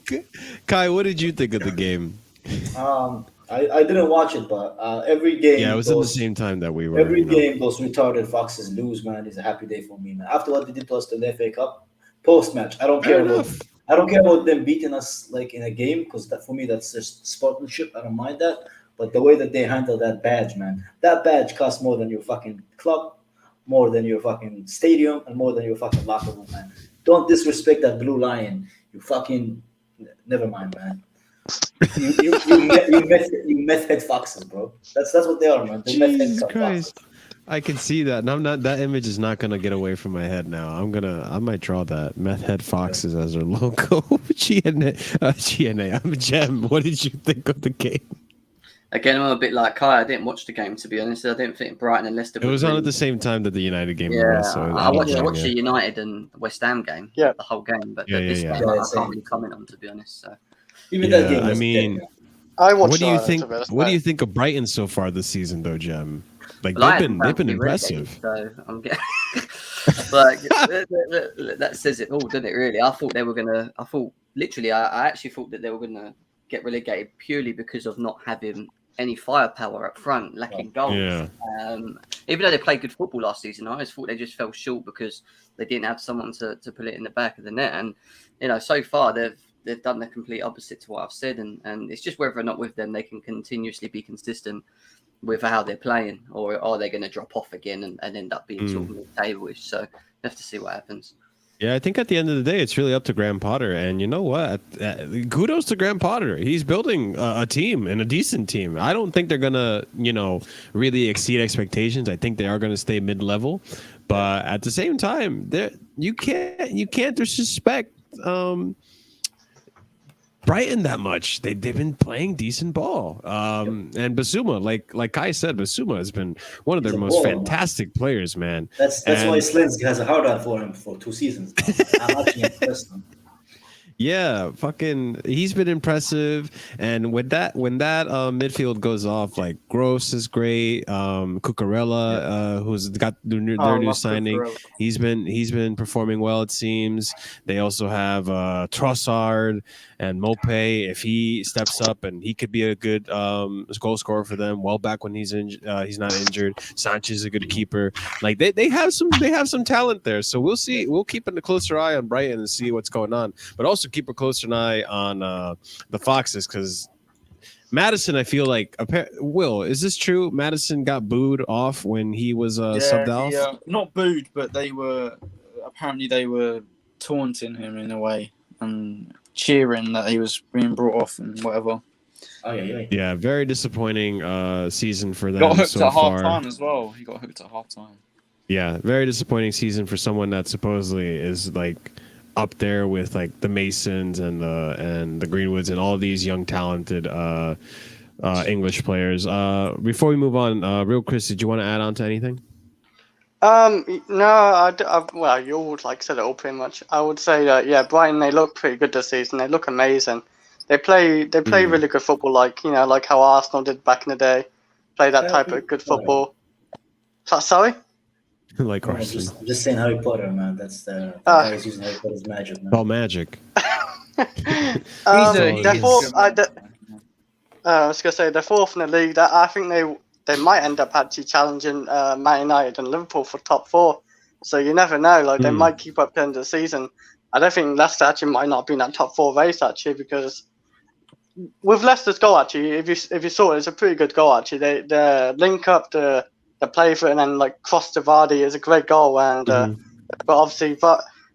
Kai, what did you think of the game? I didn't watch it, but every game. Yeah, it was at the same time that we were. Every game those retarded foxes lose, man, is a happy day for me, man. After what they did to us in the FA Cup, post match, I don't Fair care enough. about them beating us like in a game because that for me that's just sportsmanship. I don't mind that, but the way that they handle that badge, man, that badge costs more than your fucking club, more than your fucking stadium, and more than your fucking locker room, man. Don't disrespect that blue lion. You fucking never mind, man. You meth head foxes, bro. That's what they are, man. They're meth head Jesus foxes. Christ. I can see that. And I'm not. That image is not gonna get away from my head now. I might draw that meth head foxes as our logo. GNA. I'm Gem. What did you think of the game? Again, I'm a bit like Kai. I didn't watch the game, to be honest. I didn't think Brighton and Leicester It was on at the same time that the United game Yeah, was. So I watched yeah. the United and West Ham game, Yeah. the whole game. But Yeah, this yeah, game, I same. can't really comment on, to be honest. So. Even Yeah, that game I was mean, dead, I watched. What do you the think? highlights of it, What do you think of Brighton so far this season, though, Jem? Like Well, I they've hadn't been fancy impressive. relegated, so I'm getting like that says it all, doesn't it? Really, I thought they were gonna. I actually thought that they were gonna get relegated purely because of not having any firepower up front, lacking goals. Yeah. Even though they played good football last season, I just thought they just fell short because they didn't have someone to put it in the back of the net. And so far they've done the complete opposite to what I've said, and it's just whether or not with them they can continuously be consistent with how they're playing, or are they going to drop off again and end up being sort of mid-table-ish. So we have to see what happens. Yeah, I think at the end of the day, it's really up to Graham Potter. And you know what? Kudos to Graham Potter. He's building a team and a decent team. I don't think they're going to, really exceed expectations. I think they are going to stay mid-level. But at the same time, you can't disrespect Brighton that much. They've been playing decent ball. And Basuma, like Kai said, Basuma has been one of their He's a most baller, fantastic players, man. That's And- why Slinsky has a hard on for him for 2 seasons now. I'm actually impressed. Yeah, fucking, he's been impressive. And when that midfield goes off, like Gross is great. Cucurella, who's got their new love signing, Cucurella. he's been performing well. It seems they also have Trossard and Mopé. If he steps up, and he could be a good goal scorer for them. Well back when he's not injured. Sanchez is a good keeper. Like they have some talent there. So we'll see. We'll keep a closer eye on Brighton and see what's going on. But also keep a closer eye on the Foxes, because Madison, I feel like, Will, is this true? Madison got booed off when he was subbed off? Not booed, but they were taunting him in a way and cheering that he was being brought off and whatever. Oh yeah. Yeah, very disappointing season for them. Got hooked so at half far. time as well. He got hooked at half time. Yeah, very disappointing season for someone that supposedly is like up there with like the Masons and the Greenwoods and all these young talented English players. Before we move on, real Chris, did you want to add on to anything? No, well, you all said it all pretty much. I would say that Brighton, they look pretty good this season. They look amazing. They play really good football, like how Arsenal did back in the day. Play that type of good football. Sorry. Like I'm Arsenal. just saying Harry Potter, man. That's the guy who's using Harry Potter's magic, man. All magic. I was gonna say they're fourth in the league. I think they might end up actually challenging Man United and Liverpool for top four. So you never know. Like they might keep up to the end of the season. I don't think Leicester actually might not be in that top four race actually, because with Leicester's goal actually, if you saw it, it's a pretty good goal actually. They link up the play for it and then cross to Vardy is a great goal, and but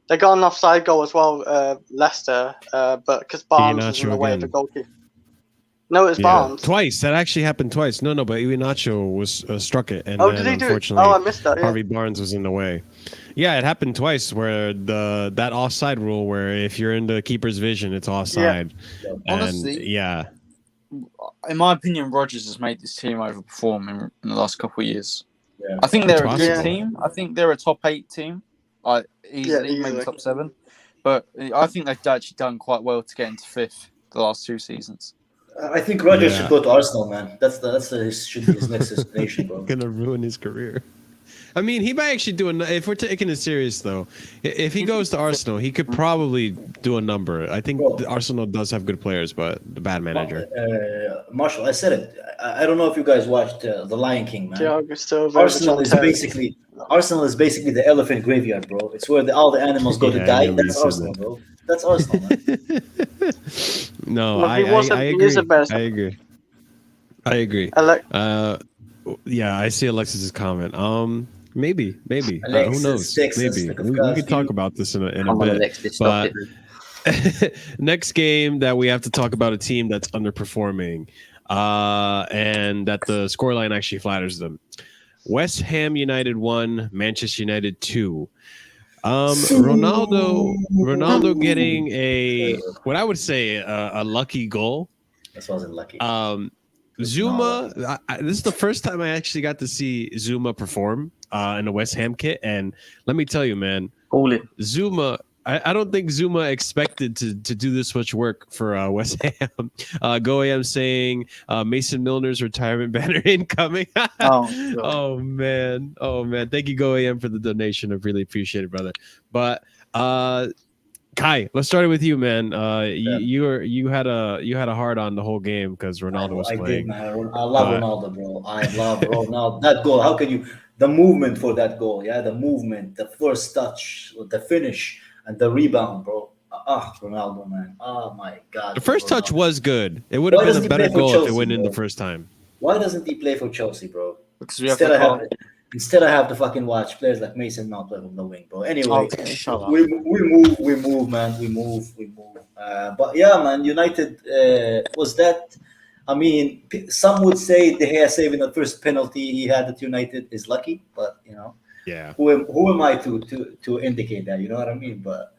they got an offside goal as well, Leicester, but because Barnes was in the way of the goalkeeper. No, it was Barnes. Twice. That actually happened twice. No, but Iheanacho was struck it, and did then he do it? unfortunately, I missed that. Yeah. Harvey Barnes was in the way. Yeah, it happened twice where that offside rule, where if you're in the keeper's vision, it's offside. Yeah. And honestly, in my opinion, Rodgers has made this team overperform in the last couple of years. Yeah. I think they're a good team. I think they're a top 8 team. Easily, maybe top 7. But I think they've actually done quite well to get into 5th the last 2 seasons. I think Rodgers should go to Arsenal, man. Should be his next destination, bro. Gonna ruin his career. I mean, he might actually do if we're taking it serious, though. If he goes to Arsenal, he could probably do a number. I think Arsenal does have good players, but the bad manager. Marshall, I said it. I don't know if you guys watched The Lion King, man. Arsenal is basically the elephant graveyard, bro. It's where all the animals go to die. That's Arsenal, bro. That's Arsenal, man. No, I agree. I agree. Yeah, I see Alexis's comment. Maybe. Who knows? Maybe we could talk about this in a bit. But next game that we have to talk about a team that's underperforming, and that the scoreline actually flatters them. West Ham United 1, Manchester United 2. Ronaldo getting what I would say a lucky goal. This wasn't lucky. Zuma, this is the first time I actually got to see Zuma perform in a West Ham kit, and let me tell you, man, Zuma. I don't think Zuma expected to do this much work for West Ham. Go AM saying Mason Milner's retirement banner incoming. Oh man. Thank you, Go AM, for the donation. I really appreciate it, brother. But Kai, let's start with you, man. You had a hard on the whole game because Ronaldo was playing. I did, man. I love Ronaldo, bro. I love Ronaldo. That goal. How can you? The movement for that goal, the movement, the first touch, the finish. And the rebound, bro. Ronaldo, man. Oh, my God. The first touch was good. It would have been a better goal if it went in the first time. Why doesn't he play for Chelsea, bro? Because instead I have to fucking watch players like Mason Mount play from the wing, bro. Anyway, we move, man. We move. But yeah, man, United was that. I mean, some would say De Gea saving the first penalty he had at United is lucky, but yeah. Who am I to indicate that? You know what I mean? But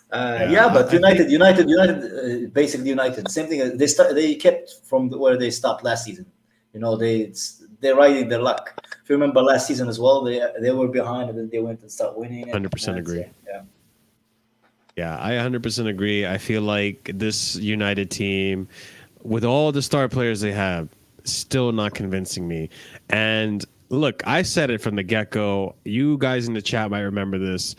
but United, basically United. Same thing. They kept from where they stopped last season. They're riding their luck. If you remember last season as well, they were behind and then they went and started winning. 100% agree. Yeah. Yeah, I 100% agree. I feel like this United team, with all the star players they have, still not convincing me. And look, I said it from the get-go. You guys in the chat might remember this.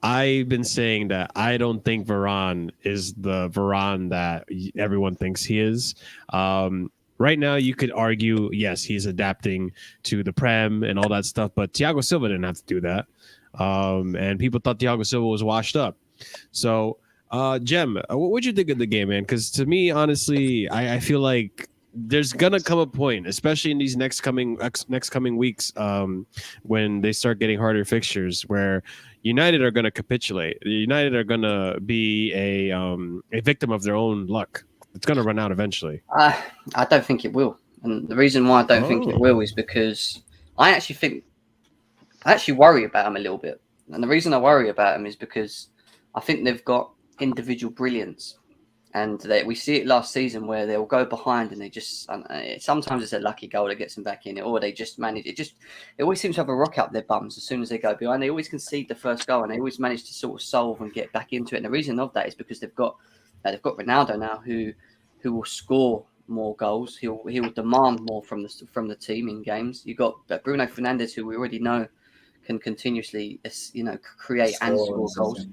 I've been saying that I don't think Varane is the Varane that everyone thinks he is. Right now, you could argue, yes, he's adapting to the Prem and all that stuff, but Thiago Silva didn't have to do that. And people thought Thiago Silva was washed up. So, Jem, what would you think of the game, man? Because to me, honestly, I feel like there's gonna come a point, especially in these next coming weeks, when they start getting harder fixtures, where United are gonna capitulate. United are gonna be a victim of their own luck. It's gonna run out eventually. I don't think it will, and the reason why I don't think it will is because I actually worry about them a little bit, and the reason I worry about them is because I think they've got individual brilliance. And we see it last season where they'll go behind and they just sometimes it's a lucky goal that gets them back in it, or they just manage it. It always seems to have a rock up their bums as soon as they go behind. They always concede the first goal and they always manage to sort of solve and get back into it. And the reason of that is because they've got Ronaldo now who will score more goals. He'll demand more from the team in games. You've got Bruno Fernandes, who we already know can continuously create and score goals.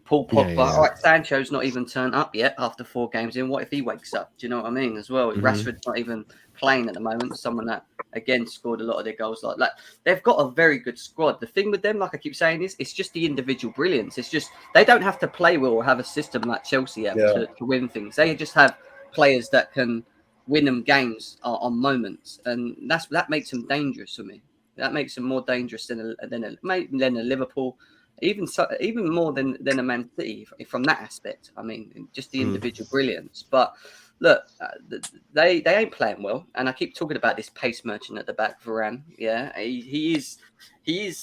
Paul Pogba, all right, Sancho's not even turned up yet after 4 games in. What if he wakes up? Do you know what I mean? As well, Rashford's not even playing at the moment. Someone that again scored a lot of their goals. Like they've got a very good squad. The thing with them, like I keep saying, is it's just the individual brilliance. It's just they don't have to play well or have a system like Chelsea have to win things. They just have players that can win them games on moments, and that makes them dangerous for me. That makes them more dangerous than a Liverpool. Even more than a Man City from that aspect. I mean, just the individual brilliance. But look, they ain't playing well. And I keep talking about this pace merchant at the back, Varane. Yeah, he's a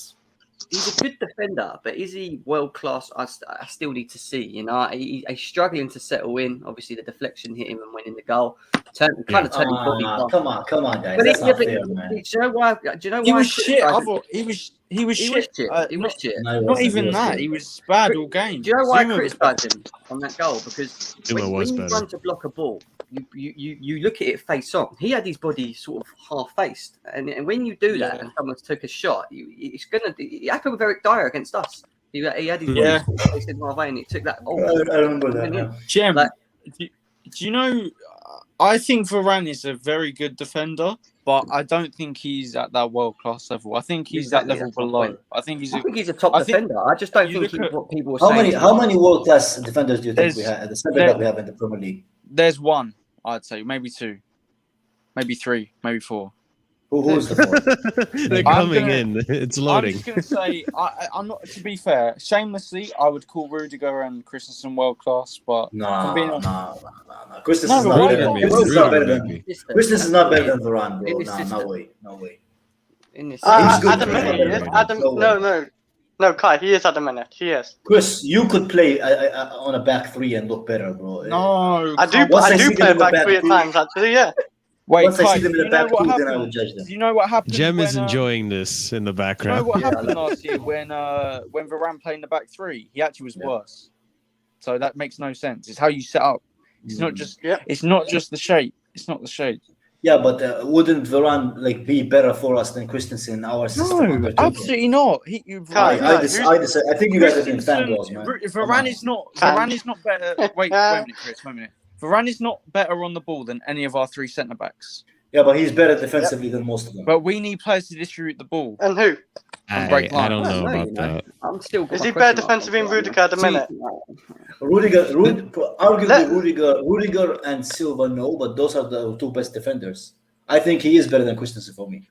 good defender, but is he world class? I still need to see. He's struggling to settle in. Obviously, the deflection hit him and winning the goal. Turning body. Come on, guys. That's not fair, man. Do you know why? He was shit. I thought he was shit. He was shit. Not even that. He was bad all game. Do you know why I criticised him on that goal? Because when you run to block a ball, you look at it face on. He had his body sort of half faced, and when you do that and someone's took a shot, it happened with Eric Dyer against us. He had his body facing halfway, and he took that. I remember that. Jem, do you know? I think Varane is a very good defender, but I don't think he's at that world class level. I think he's that level below. I think he's a top defender. I just don't think what people are saying. How many world class defenders do you think we have? The center that we have in the Premier League. There's one, I'd say, maybe 2, maybe 3, maybe 4. Who's the 4th? They're coming in. It's loading. I'm just going to say, I'm not. To be fair, shamelessly, I would call Rudiger and Christensen world class, but no. Christensen is not better than Christensen is not better than Varane, bro. No way. At the minute, no, Kai, he is at the minute. He is. Chris, you could play on a back 3 and look better, bro. No, I do play a back 3 at times, actually. Yeah. Wait, once I see them in the back 2, then I will judge them. Do you know what happened? Jem is enjoying this in the background. You know what happened last year when Varane played in the back 3? He actually was worse. So that makes no sense. It's how you set up. It's not just. It's not just the shape. It's not the shape. Yeah, but wouldn't Varane be better for us than Christensen in our system? No, absolutely not. I think you guys have been fangirls, man. Varane is not better. Wait a minute, Chris. Wait a minute. Varane is not better on the ball than any of our 3 centre backs. Yeah, but he's better defensively than most of them. But we need players to distribute the ball. And who? I don't know about that. I'm still. Is he better defensively than Rudiger at the minute? Arguably, Rudiger and Silva, no, but those are the 2 best defenders. I think he is better than Christensen for me.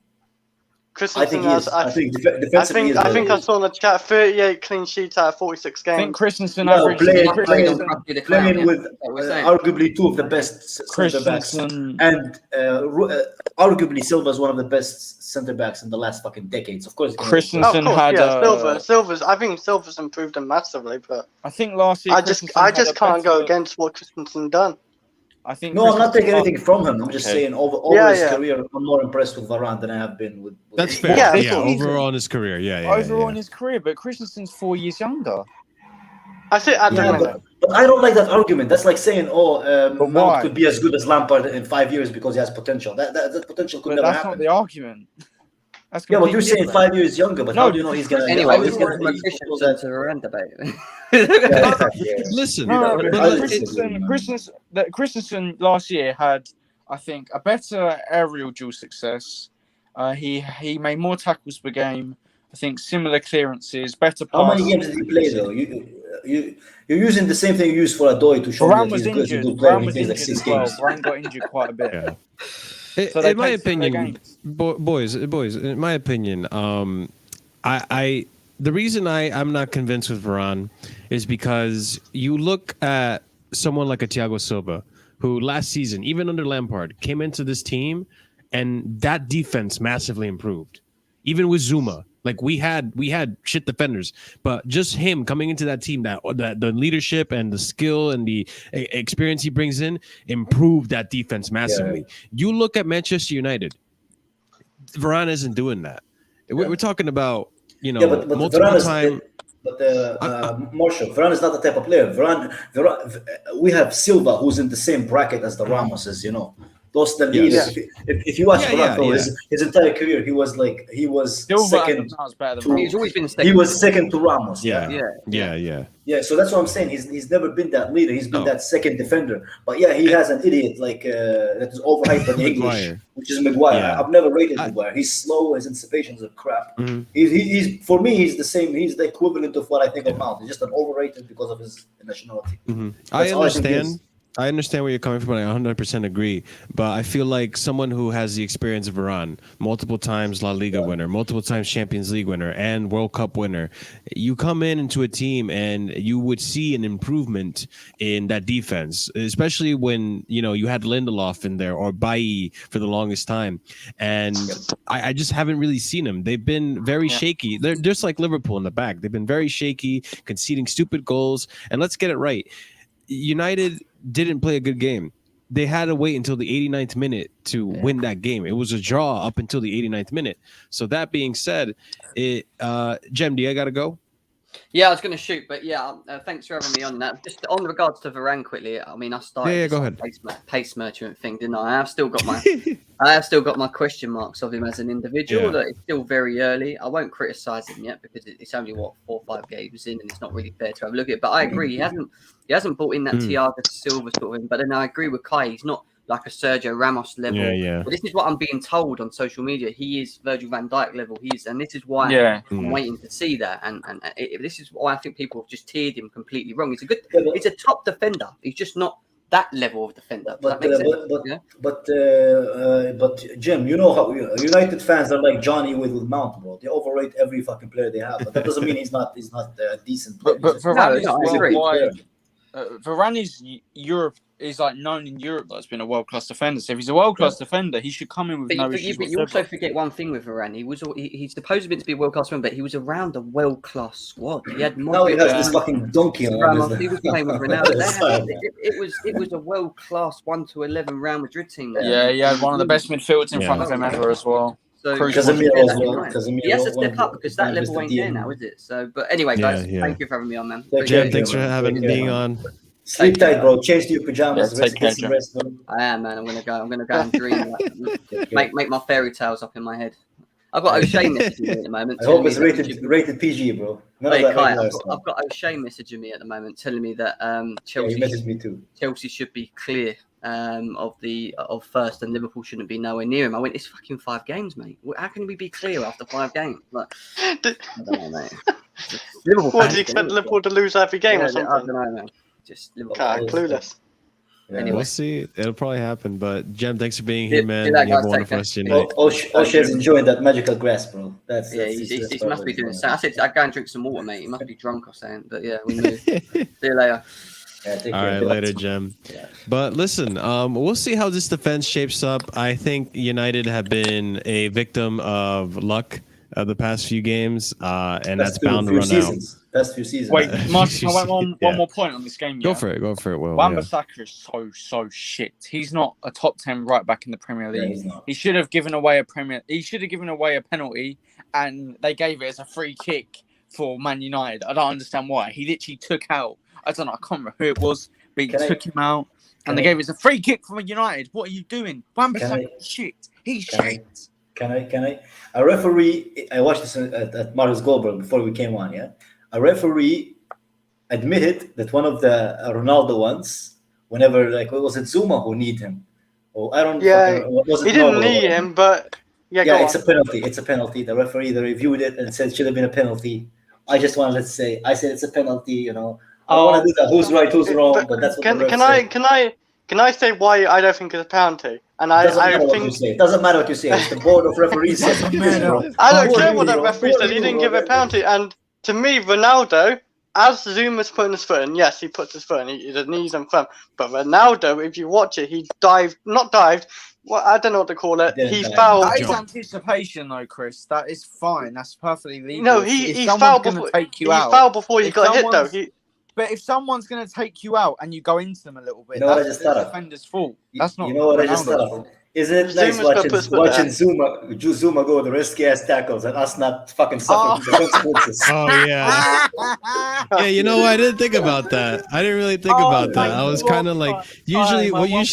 I think I saw in the chat 38 clean sheets out of 46 games. I think Christensen playing with arguably 2 of the best centre backs, and arguably Silva is one of the best centre backs in the last fucking decades. Of course, Christensen had Silva's. I think Silva's improved him massively, but I think last year I just can't go against what Christensen done. I'm not taking anything from him. I'm just saying over his career, I'm more impressed with Varane than I have been with That's fair. Yeah, overall in his career. Overall in his career, but Christensen's 4 years younger. I say at the Yeah, minute. but I don't like that argument. That's like saying, But Mount why? could be as good as Lampard in 5 years because he has potential. That potential could But never that's happen. not the argument. That's Yeah, but you're completely saying different. 5 years younger, but No, how do you know he's gonna? Anyway, how we he's can gonna from a equal Christensen that? to Varane debate. Yeah, exactly. Yeah. Listen, No, but but it- Christensen last year had, I think, a better aerial dual success. He made more tackles per game. I think similar clearances, better How many pass. games did he play though? You're using the same thing you used for Adoy to show me Varane that was he's good as a injured. good player. Varane He was plays like injured 6 as well. games. Varane got injured quite a bit. yeah. So they In my played similar opinion, games. boys, in my opinion, I the reason I'm not convinced with Varane is because you look at someone like a Thiago Silva, who last season, even under Lampard, came into this team, and that defense massively improved. Even with Zuma, like we had shit defenders, but just him coming into that team, that the leadership and the skill and the experience he brings in improved that defense massively. You look at Manchester United, Varane isn't doing that. We're talking about, But multiple Varane is, time. Marshall, Varane is not the type of player. We have Silva, who's in the same bracket as the Ramoses. Those the leaders. Yes. If you watch Varane, bro, yeah. his entire career, he was Silva second. was better to- than He's always been second. He was second to Ramos. Yeah. So that's what I'm saying. He's never been that leader. He's been No. that second defender. But yeah, he has an idiot that is overhyped in English, Maguire. which is Maguire. Yeah. I've never rated Maguire. He's slow. His anticipations are crap. Mhm. He's for me. He's the same. He's the equivalent of what I think of Mount. He's just an overrated because of his nationality. I all I think understand. is. I understand where you're coming from, and I 100% agree. But I feel like someone who has the experience of Varane, multiple times La Liga winner, multiple times Champions League winner, and World Cup winner, you come into a team and you would see an improvement in that defense, especially when you had Lindelof in there or Bailly for the longest time, and I just haven't really seen them. They've been very shaky. They're just like Liverpool in the back. They've been very shaky, conceding stupid goals. And let's get it right. United didn't play a good game. They had to wait until the 89th minute to win that game. It was a draw up until the 89th minute. So that being said, Jem, do you got to go? Yeah, I was going to shoot, but thanks for having me on that. Just on regards to Varane quickly, I mean, I started go ahead. pace merchant thing, didn't I? I have still got my question marks of him as an individual. Yeah. That it's still very early. I won't criticize him yet because it's only 4 or 5 games in, and it's not really fair to have a look at it. But I agree, he hasn't brought in that Thiago Silva sort of thing. But then I agree with Kai, he's not like a Sergio Ramos level. Yeah. But this is what I'm being told on social media. He is Virgil van Dijk level. And this is why I'm waiting to see that. And this is why I think people have just tiered him completely wrong. He's a top defender. He's just not that level of defender. Does that make sense? But Jim, you know how United fans are like Johnny with Mount, bro. They overrate every fucking player they have. But that doesn't mean he's not a decent player. But Varane No, is I agree. Varane is Europe is like known in Europe that's been a world class defender. So if he's a world class defender, he should come in with no issues. But you also forget one thing with Varane. He's supposed to be a world class defender, but he was around a world class squad. He had now he has this fucking donkey on He was playing with Ronaldo. It was a world class 1 to 11 Real Madrid team. There. Yeah, he had one of the best midfielders in front of him ever as well. So Casemiro as well. He has to step up because that level ain't there now, is it? So, but anyway, guys, thank you for having me on, man. Jem, thanks for being on. Sleep tight, bro. Change to your pajamas. Take care, Jim. I am, man. I'm gonna go and dream. Make my fairy tales up in my head. I've got O'Shea messaging me at the moment. I hope it's rated PG, bro. Hey, Kai, I've got O'Shea messaging me at the moment, telling me that Chelsea. He messaged me too. Chelsea should be clear of first, and Liverpool shouldn't be nowhere near him. I went, it's fucking 5 games, mate. How can we be clear after 5 games? Like, I don't know, mate. Liverpool. What, did you expect Liverpool to lose every game or something? I don't know, man. Just Liverpool. Clueless. Anyway. We'll see. It'll probably happen. But Jem, thanks for being here, man. that, You have guys. a wonderful rest of your night. O'Shea's enjoying that magical grass, bro. He must be doing so. I said I'd go and drink some water, mate. He must be drunk or something. But yeah, we move. See you later. Yeah, all right, later, Jem. Yeah. But listen, we'll see how this defense shapes up. I think United have been a victim of luck the past few games, and that's bound to run out. Past few seasons. Wait, Martin, I went one more point on this game. Go for it. Will. Wan-Bissaka is so shit. He's not a top 10 right back in the Premier League. He should have given away a penalty, and they gave it as a free kick for Man United. I don't understand why. He literally took out I don't know. I can't remember who it was, but he Can I- took him out, and they gave us a free kick from United. What are you doing? Wan-Bissaka shit. He's shit. Can I? A referee, I watched this at Marius Goldberg before we came on, yeah? A referee admitted that one of the Ronaldo ones, whenever, like, what was it, Zuma who need him? Oh, I don't was it he didn't Noble or need whatever? him, but Yeah, go it's on. a penalty. It's a penalty. The referee, they reviewed it and said it should have been a penalty. I just wanted to say, I said it's a penalty, you know. I don't want to do that. Who's right, who's wrong, but that's what the ref said. Can I say why I don't think it's a penalty? And Doesn't I matter what you think say. It doesn't matter what you say. It's the board of referees. Doesn't matter. I don't Who are care you, what that bro? referee Who are said. He you, didn't bro? give a penalty. And to me, Ronaldo, as Zuma's putting his foot in, yes, he puts his foot in. The knees and firm. But Ronaldo, if you watch it, he not dived. Well, I don't know what to call it. Didn't He dive. fouled. That is anticipation, though, Chris. That is fine. That's perfectly legal. No, If he someone's fouled gonna before. take He you out. fouled before he If got hit, though. someone's- But if someone's going to take you out and you go into them a little bit, You know what I that's just the thought of? defender's fault. That's not You know what I just Ronaldo's thought fault. of? Isn't it nice Zuma's gonna put his foot watching there. Zuma go with the risky ass tackles and us not fucking suffering the consequences? Oh yeah. Yeah, you know what? I didn't think about that. I didn't really think about that. I was kind of like, usually when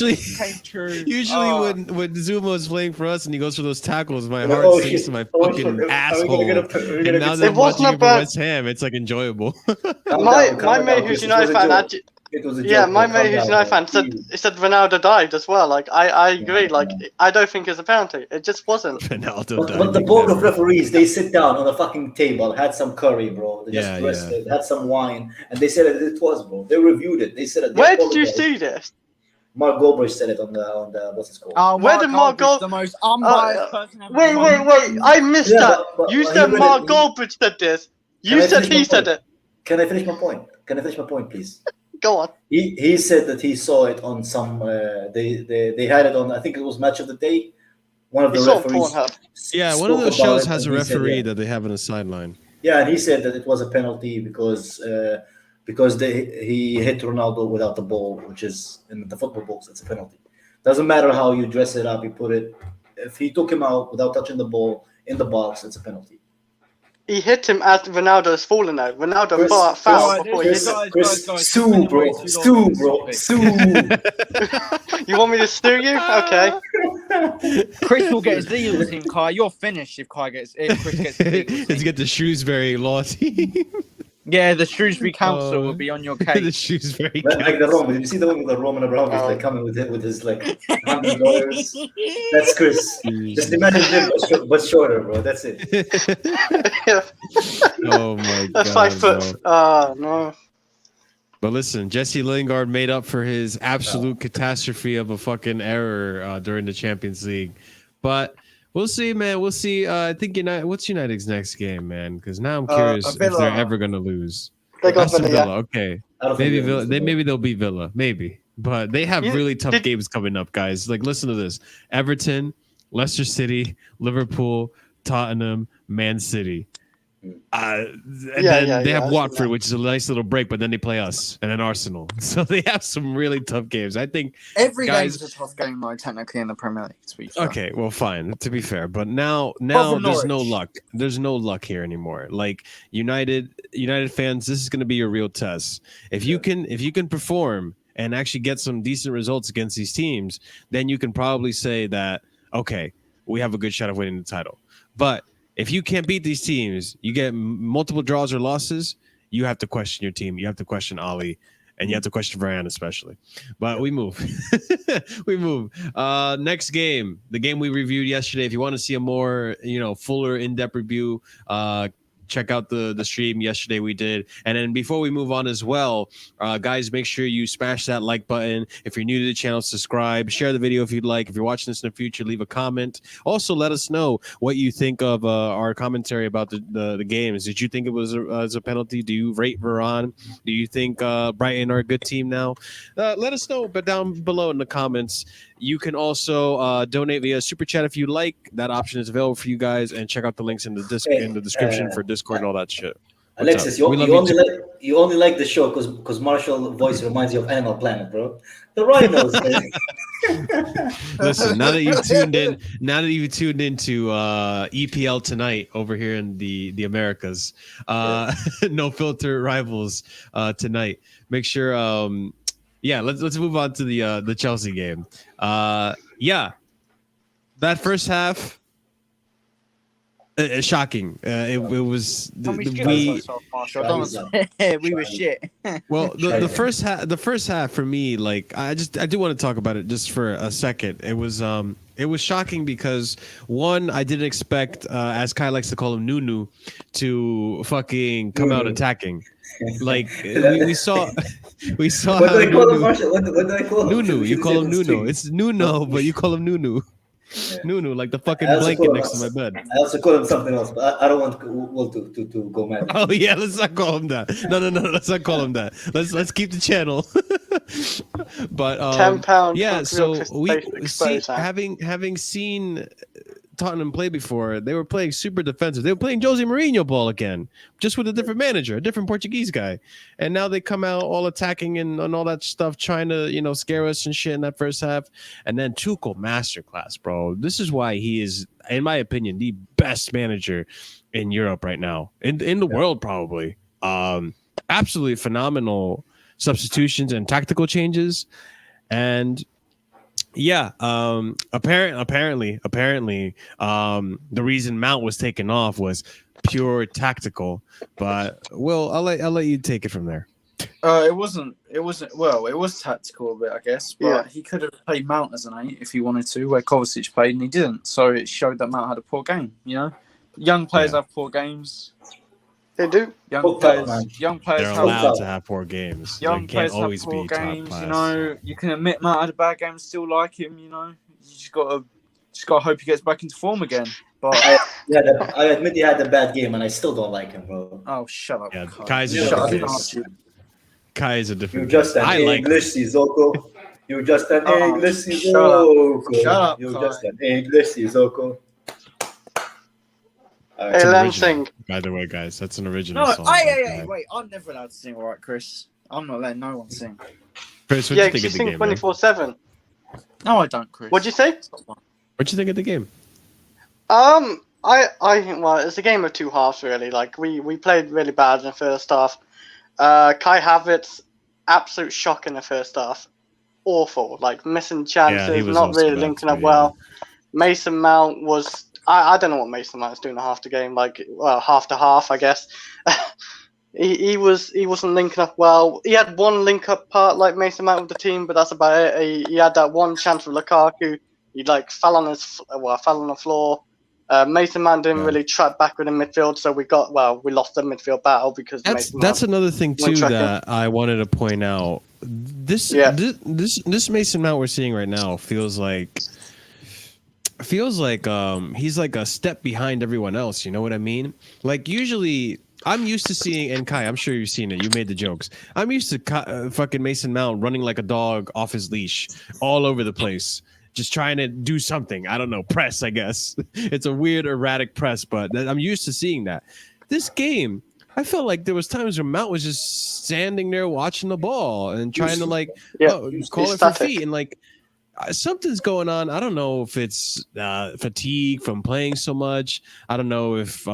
Zuma was playing for us and he goes for those tackles, my heart Oh, sinks shit. to my Oh, fucking shit. asshole. And now that It I'm wasn't watching it for about- West Ham, it's like enjoyable. My mate who's United fan actually. It was a Yeah, joke, my bro. Calm mate who's down, United bro. fan said Ronaldo dived as well. Like I agree. Like Yeah. I don't think it's a penalty. It just wasn't. Ronaldo But the diving board of never. referees, they sit down on a fucking table, had some curry, bro. They just Yeah, rested, had some wine, and they said that it was, bro. They reviewed it. They said it. They Where did you apologized. see this? Mark Goldberg said it on the what's it called? Oh, Where did Mark Goldberg's go- the most unbiased person ever. Wait! I missed Yeah, that. but You he said read Mark it. Goldbridge said this. Can You I said finish my he said point? it. Can I finish my point? Can I finish my point, please? Go on. He said that he saw it on some. They had it on. I think it was Match of the Day. One of He the saw it on referees. Pornhub. Yeah, one of spoke those about shows it, has a and he said, referee yeah. that they have on the sideline. Yeah, and he said that it was a penalty because he hit Ronaldo without the ball, which is in the football box. It's a penalty. Doesn't matter how you dress it up, you put it. If he took him out without touching the ball in the box, it's a penalty. He hit him as Ronaldo's fallen out. Ronaldo Chris- fouled Chris- before he hit him. Guys, Sue, bro. way too long Sue, on this bro. topic. Sue. You want me to sue you? Okay. Chris will get his legal team, Kai. You're finished if Chris gets his legal Let's team. get the Shrewsbury law team. Yeah, the Shrewsbury Council will be on your The case. Shrewsbury. Like the Roman. Did you see the one with the Roman Abramovich Oh. like coming with his like 100 lawyers? That's Chris. Just imagine him, but shorter, bro. That's it. Oh my god. That's 5 foot. bro. Oh no. But listen, Jesse Lingard made up for his absolute catastrophe of a fucking error during the Champions League. But we'll see, man. We'll see. I think what's United's next game, man? Because now I'm curious if Villa. they're ever gonna lose. They got Aston Villa. Villa. Okay. I don't think Maybe they're Villa. losing, bro. Maybe they'll beat Villa. Maybe. But they have You- really tough did- games coming up, guys. Like, listen to this: Everton, Leicester City, Liverpool, Tottenham, Man City. And then they have I see Watford, that. which is a nice little break, but then they play us and then Arsenal. So they have some really tough games. I think. Every Guys- game's a tough game, though, technically, in the Premier League, to be fair. Okay, well, fine. To be fair, but now from there's no Norwich. luck. There's no luck here anymore. Like United fans, this is going to be your real test. If you can perform and actually get some decent results against these teams, then you can probably say that okay, we have a good shot of winning the title. But if you can't beat these teams, you get multiple draws or losses, you have to question your team. You have to question Ali, and you have to question Varane especially. But we move. We move. Next game, the game we reviewed yesterday. If you want to see a more, fuller, in-depth review, check out the stream yesterday we did. And then before we move on as well, guys, make sure you smash that like button. If you're new to the channel, subscribe, share the video if you'd like. If you're watching this in the future, leave a comment. Also, let us know what you think of our commentary about the games. Did you think it was a penalty? Do you rate Varane? Do you think Brighton are a good team now? Let us know, but down below in the comments. You can also donate via Super Chat if you like. That option is available for you guys. And check out the links in the description for Discord and all that shit. Alexis, up? you only like the show because Marshall voice reminds you of Animal Planet, bro. The rhinos, man. Listen, now that you've tuned into EPL tonight over here in the Americas, no filter rivals tonight. Make sure, let's move on to the Chelsea game. That first half. Shocking. It was we were shit. Well, the first half for me, like I do want to talk about it just for a second. It was shocking because one, I didn't expect, as Kai likes to call him, Nunu, to fucking come out attacking. Like we saw. What do I call him, Marshall? What do I call him? Nunu. You call him Nuno. It's Nuno, but you call him Nunu. Nunu, like the fucking blanket next to my bed. I also call him something else, but I don't want Will to go mad. Oh yeah, let's not call him that. No, let's not call him that. Let's keep the channel. But £10. Yeah, so we see, having seen Tottenham play before, they were playing super defensive. They were playing Jose Mourinho ball again, just with a different manager, a different Portuguese guy. And now they come out all attacking and all that stuff, trying to, scare us and shit in that first half. And then Tuchel, masterclass, bro. This is why he is, in my opinion, the best manager in Europe right now, in the world probably. Absolutely phenomenal substitutions and tactical changes. And apparently, the reason Mount was taken off was pure tactical. But Will, I'll let you take it from there. It wasn't. Well, it was tactical a bit, I guess. But he could have played Mount as an 8 if he wanted to, where Kovacic played, and he didn't. So it showed that Mount had a poor game. Young players have poor games. They do. Young players They're allowed to have poor games. Young players have poor games. You can admit Matt had a bad game and still like him. You just gotta hope he gets back into form again. But I admit he had a bad game, and I still don't like him, bro. Oh, shut up! Yeah, Kai's a different case. Kai is a different. You're just an English Sissoko. You're just an English Sissoko. Shut up! You're just an English Sissoko. Hey, Lansing. By the way, guys, that's an original No, song. wait, I'm never allowed to sing, all right, Chris? I'm not letting no one sing. Chris, what do you think of the game? 24/7. No, I don't, Chris. What'd you say? What'd you think of the game? I think, well, it's a game of two halves, really. Like, we played really bad in the first half. Kai Havertz, absolute shock in the first half. Awful. Like, missing chances, not really linking up well. Mason Mount was... I don't know what Mason Mount's doing half the game, half to half, I guess. he wasn't linking up well. He had one link up part like Mason Mount with the team, but that's about it. He had that one chance with Lukaku. He fell on the floor. Mason Mount didn't really track backward in midfield, so we lost the midfield battle because that's another thing too that I wanted to point out. This Mason Mount we're seeing right now feels like he's like a step behind everyone else. You know what I mean? Like usually I'm used to seeing, and Kai, I'm sure you've seen it. You made the jokes. I'm used to fucking Mason Mount running like a dog off his leash all over the place, just trying to do something. I don't know, press, I guess. It's a weird, erratic press, but I'm used to seeing that. This game, I felt like there was times where Mount was just standing there watching the ball and trying to call it for feet and something's going on. I don't know if it's fatigue from playing so much. I don't know if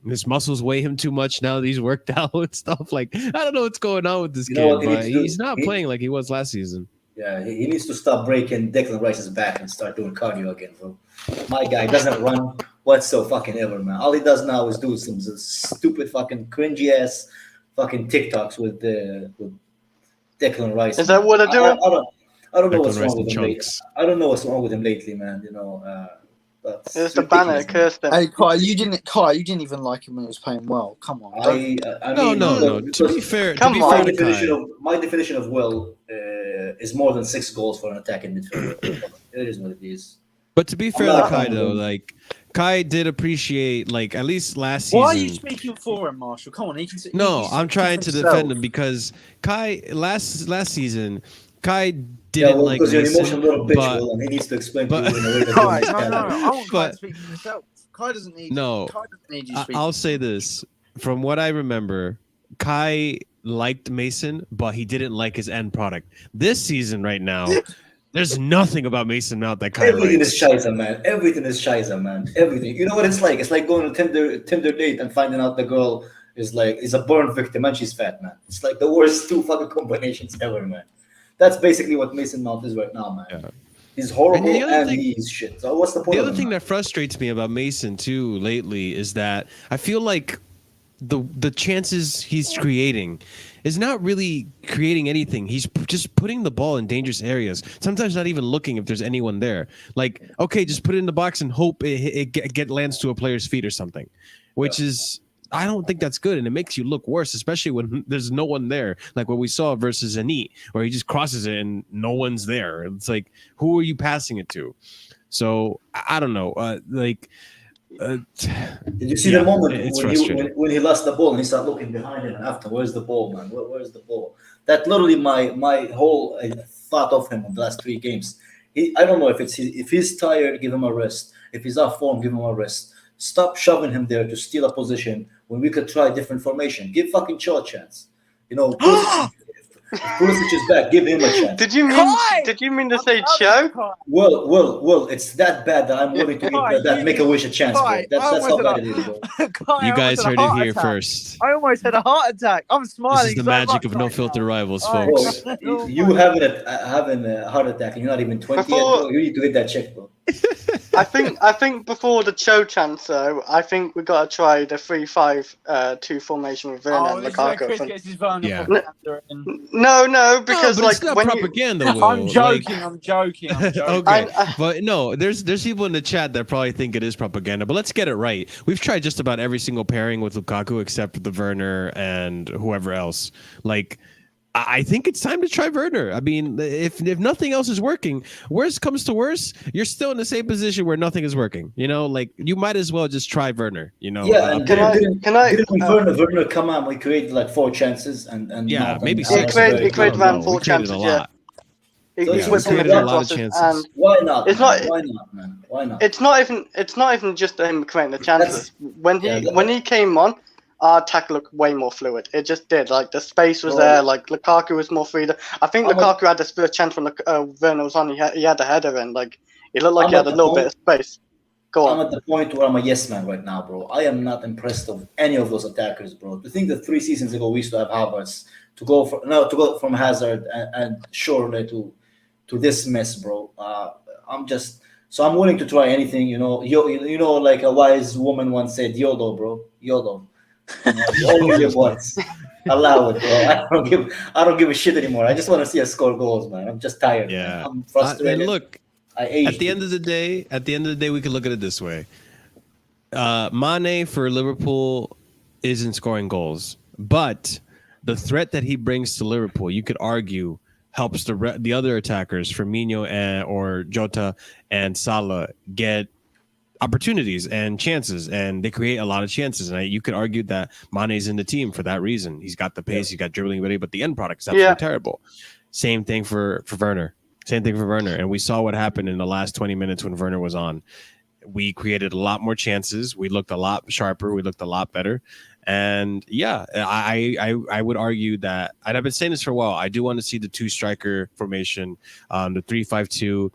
his muscles weigh him too much now that he's worked out and stuff. Like, I don't know what's going on with this kid, but he's not playing like he was last season. Yeah, he needs to stop breaking Declan Rice's back and start doing cardio again, bro. My guy doesn't run whatsoever, man. All he does now is do some stupid fucking cringy ass fucking TikToks with Declan Rice. Is that what they're doing? I don't know what's wrong with him lately. I don't know what's wrong with him lately, man. But it's the banner cursed him. Hey, Kai, you didn't even like him when he was playing well. Come on. No. To be fair, my definition of well is more than 6 goals for an attacking midfielder. It is what it is. But to be fair to Kai, though, Kai did appreciate, at least last season. Why are you speaking for him, Marshall? Come on, I'm trying to defend him because Kai last season, Kai didn't like because Mason, you're an emotional little bitch, and he needs to explain to you in a way that Kai, no, I want Kai to speak for himself. Kai doesn't need. No, Kai doesn't need you to speak. I'll say this from what I remember, Kai liked Mason, but he didn't like his end product. This season, right now, there's nothing about Mason Mount that Kai Everything likes. is shiza, man. Everything is shiza, man. Everything. You know what it's like? It's like going to Tinder date and finding out the girl is a burn victim and she's fat, man. It's like the worst two fucking combinations ever, man. That's basically what Mason Mount is right now, man. Yeah. He's horrible And and he's shit. So what's the point? The other thing that frustrates me about Mason too lately is that I feel like the chances he's creating is not really creating anything. He's just putting the ball in dangerous areas. Sometimes not even looking if there's anyone there. Like, okay, just put it in the box and hope it lands to a player's feet or something, which is, I don't think that's good, and it makes you look worse, especially when there's no one there. Like what we saw versus Anit, where he just crosses it and no one's there. It's like, who are you passing it to? So I don't know. Did you see the moment when he lost the ball and he started looking behind him and after, where's the ball, man? Where's the ball? That literally my whole thought of him in the last 3 games. I don't know if he's tired, give him a rest. If he's off form, give him a rest. Stop shoving him there to steal a position when we could try different formation. Give fucking Cho a chance. You know, if Pulisic is back, give him a chance. Did you mean to say Cho? Well, it's that bad that I'm willing to give that Make-A-Wish a chance, bro. That's how bad it is, bro. You guys heard it here first. I almost had a heart attack. I'm smiling. This is the magic of No Filter Rivals, Oh, folks. Bro, you having a heart attack and you're not even 20 yet, bro. You need to hit that check, bro. I think before the Cho chance, though, I think we got to try the 3-5-2 formation with Werner and Lukaku. Yeah. No, because but like it's not when propaganda. Will. I'm joking. I'm joking. Okay, but no, there's people in the chat that probably think it is propaganda. But let's get it right. We've tried just about every single pairing with Lukaku except the Werner and whoever else. Like, I think it's time to try Werner. I mean, if nothing else is working, worst comes to worst, you're still in the same position where nothing is working. You know, like you might as well just try Werner. You know, yeah. And didn't Werner come on? We created like 4 chances and yeah, maybe he created around 4 chances. Yeah. We created a lot of chances. Why not? It's man? not. Why not, man? Why not? It's not even just him creating the chances. When he came on, our attack looked way more fluid. It just did. Like the space was there. Like Lukaku was more free. I think Lukaku had the first chance when Werner was on. He had a header and like it looked like he had a little bit of space. Go on. I'm at the point where I'm a yes man right now, bro. I am not impressed of any of those attackers, bro. To think that 3 seasons ago we used to have Havertz to go from Hazard and Shorley to this mess, bro. I'm willing to try anything, you know. You know, like a wise woman once said, YOLO, bro. YOLO. You only live once. Allow it, bro. I don't give a shit anymore. I just want to see us score goals, man. I'm just tired. Yeah. Man. I'm frustrated. And look, at the end of the day, we can look at it this way. Mane for Liverpool isn't scoring goals, but the threat that he brings to Liverpool, you could argue, helps the other attackers, Firmino or Jota and Salah, get opportunities and chances, and they create a lot of chances. And you could argue that Mane's in the team for that reason. He's got the pace, he's got dribbling ability, but the end product is absolutely terrible. Same thing for Werner. And we saw what happened in the last 20 minutes when Werner was on. We created a lot more chances. We looked a lot sharper. We looked a lot better. And yeah, I would argue that, and I've been saying this for a while, I do want to see the 2-striker formation, the 3-5-2.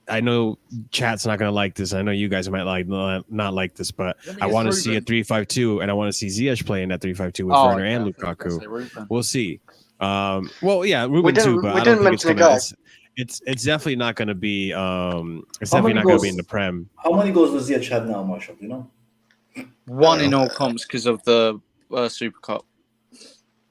I know chat's not going to like this. I know you guys might not like this, but I want to see a 3-5-2, and I want to see Ziyech play in that 3-5-2 with Werner and Lukaku. We'll see. Well, yeah, Ruben too, but I don't think it's going to. It's definitely not going to be. It's definitely not going to be in the Prem. How many goals does Ziyech have now, Marshall? Do you know? 1 in all comps because of the Super Cup.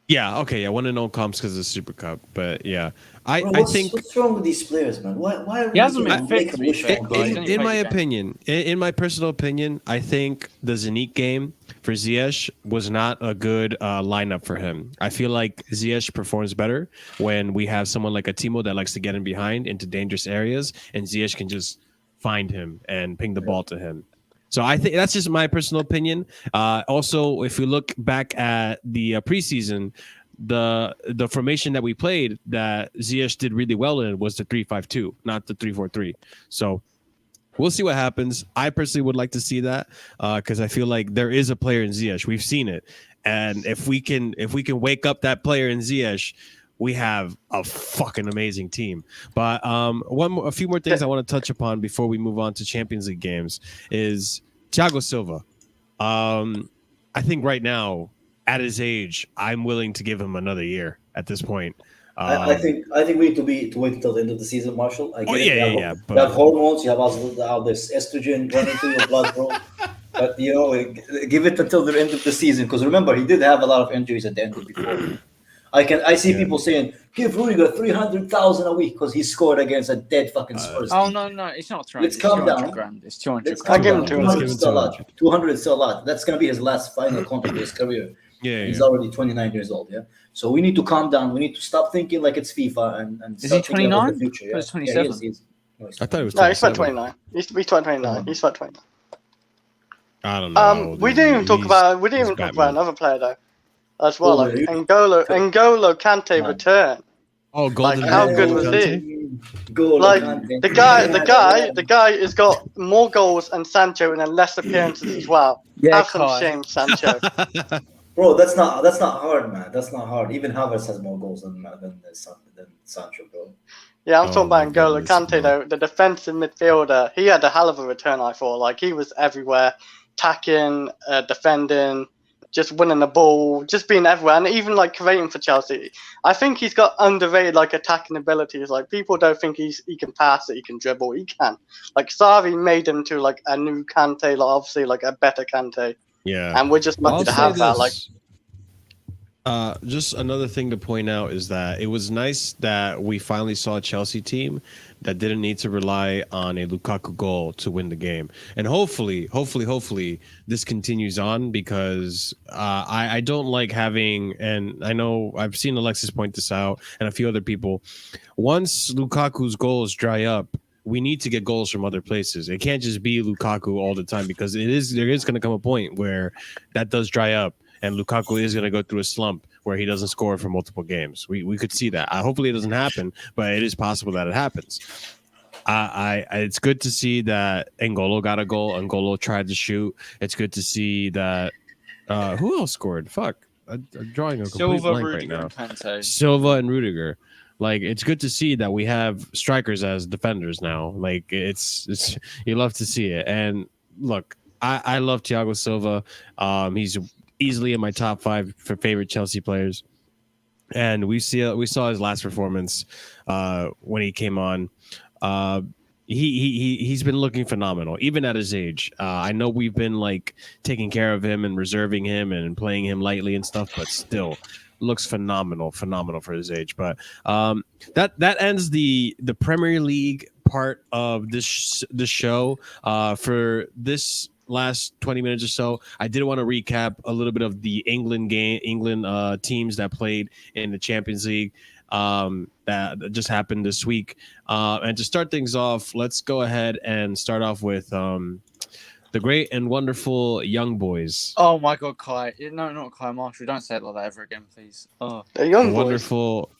Yeah, okay, yeah, 1 in all comps because of the Super Cup, but yeah, I think what's wrong with these players, man? Why are he hasn't been fit, to be fair. In my opinion, in my personal opinion, I think the Zenit game for Ziyech was not a good lineup for him. I feel like Ziyech performs better when we have someone like a Timo that likes to get in behind into dangerous areas, and Ziyech can just find him and ping the ball to him. So I think that's just my personal opinion. Also, if we look back at the preseason, the formation that we played that Ziyech did really well in was the 3-5-2, not the 3-4-3. So We'll see what happens. I personally would like to see that because I feel like there is a player in Ziyech. We've seen it, and if we can wake up that player in Ziyech, we have a fucking amazing team. But a few more things I want to touch upon before we move on to Champions League games is Thiago Silva. I think right now, at his age, I'm willing to give him another year at this point. I think we need to wait until the end of the season, Marshall. I get it. Yeah. You have hormones. You have all this estrogen running through your blood, bro. But give it until the end of the season, because remember, he did have a lot of injuries at the end of before. I see people saying give Rudiger 300,000 a week because he scored against a dead fucking Spurs. Oh no, it's not 300. Let's calm down. Grand. It's 200. Let's I calm give down. him 200. 200 is still a lot. 200 is still a lot. That's gonna be his last final contract of his career. He's already 29 years old. Yeah, so we need to calm down. We need to stop thinking like it's FIFA and is he start thinking 29? about the future. Yeah, He's 27. I thought it was. No, he's about 29. He's about 29. He's about 29. I don't know. We didn't even talk about another player though, as well. Like N'Golo Kante return. Oh, Golden. Like, how good was he? Like the guy has got more goals than Sancho and then less appearances as well. Yeah, Have some shame, Sancho. Bro, that's not hard, man. That's not hard. Even Havertz has more goals than Sancho, bro. Yeah, I'm talking about N'Golo goodness, Kante though, the defensive midfielder. He had a hell of a return, I thought. Like he was everywhere, attacking, defending, just winning the ball, just being everywhere, and even like creating for Chelsea. I think he's got underrated like attacking abilities. Like people don't think he can pass it, he can dribble, he can. Like Sarri made him to like a new Kante, like obviously like a better Kante. Yeah, and we're just lucky to have that. Like, just another thing to point out is that it was nice that we finally saw a Chelsea team that didn't need to rely on a Lukaku goal to win the game. And hopefully this continues on because I don't like having, and I know I've seen Alexis point this out and a few other people, once Lukaku's goals dry up, we need to get goals from other places. It can't just be Lukaku all the time because there is going to come a point where that does dry up and Lukaku is going to go through a slump where he doesn't score for multiple games. We could see that. Hopefully it doesn't happen, but it is possible that it happens. It's good to see that N'Golo got a goal. N'Golo tried to shoot. It's good to see that. Who else scored? Fuck. I'm drawing a complete Silva, blank Rudiger, right now. Kante. Silva and Rudiger. Like, it's good to see that we have strikers as defenders now. Like, it's you love to see it. And look, I love Thiago Silva. He's easily in my top 5 for favorite Chelsea players. And we saw his last performance when he came on. He's been looking phenomenal, even at his age. I know we've been like taking care of him and reserving him and playing him lightly and stuff, but still looks phenomenal for his age. But that ends the Premier League part of this show. For this last 20 minutes or so, I did want to recap a little bit of the England teams that played in the Champions League that just happened this week. And to start things off, let's go ahead and start off with the great and wonderful Young Boys. Oh my God, Kai! No, not Kai Marshall. Don't say it like that ever again, please. Oh, the Young wonderful,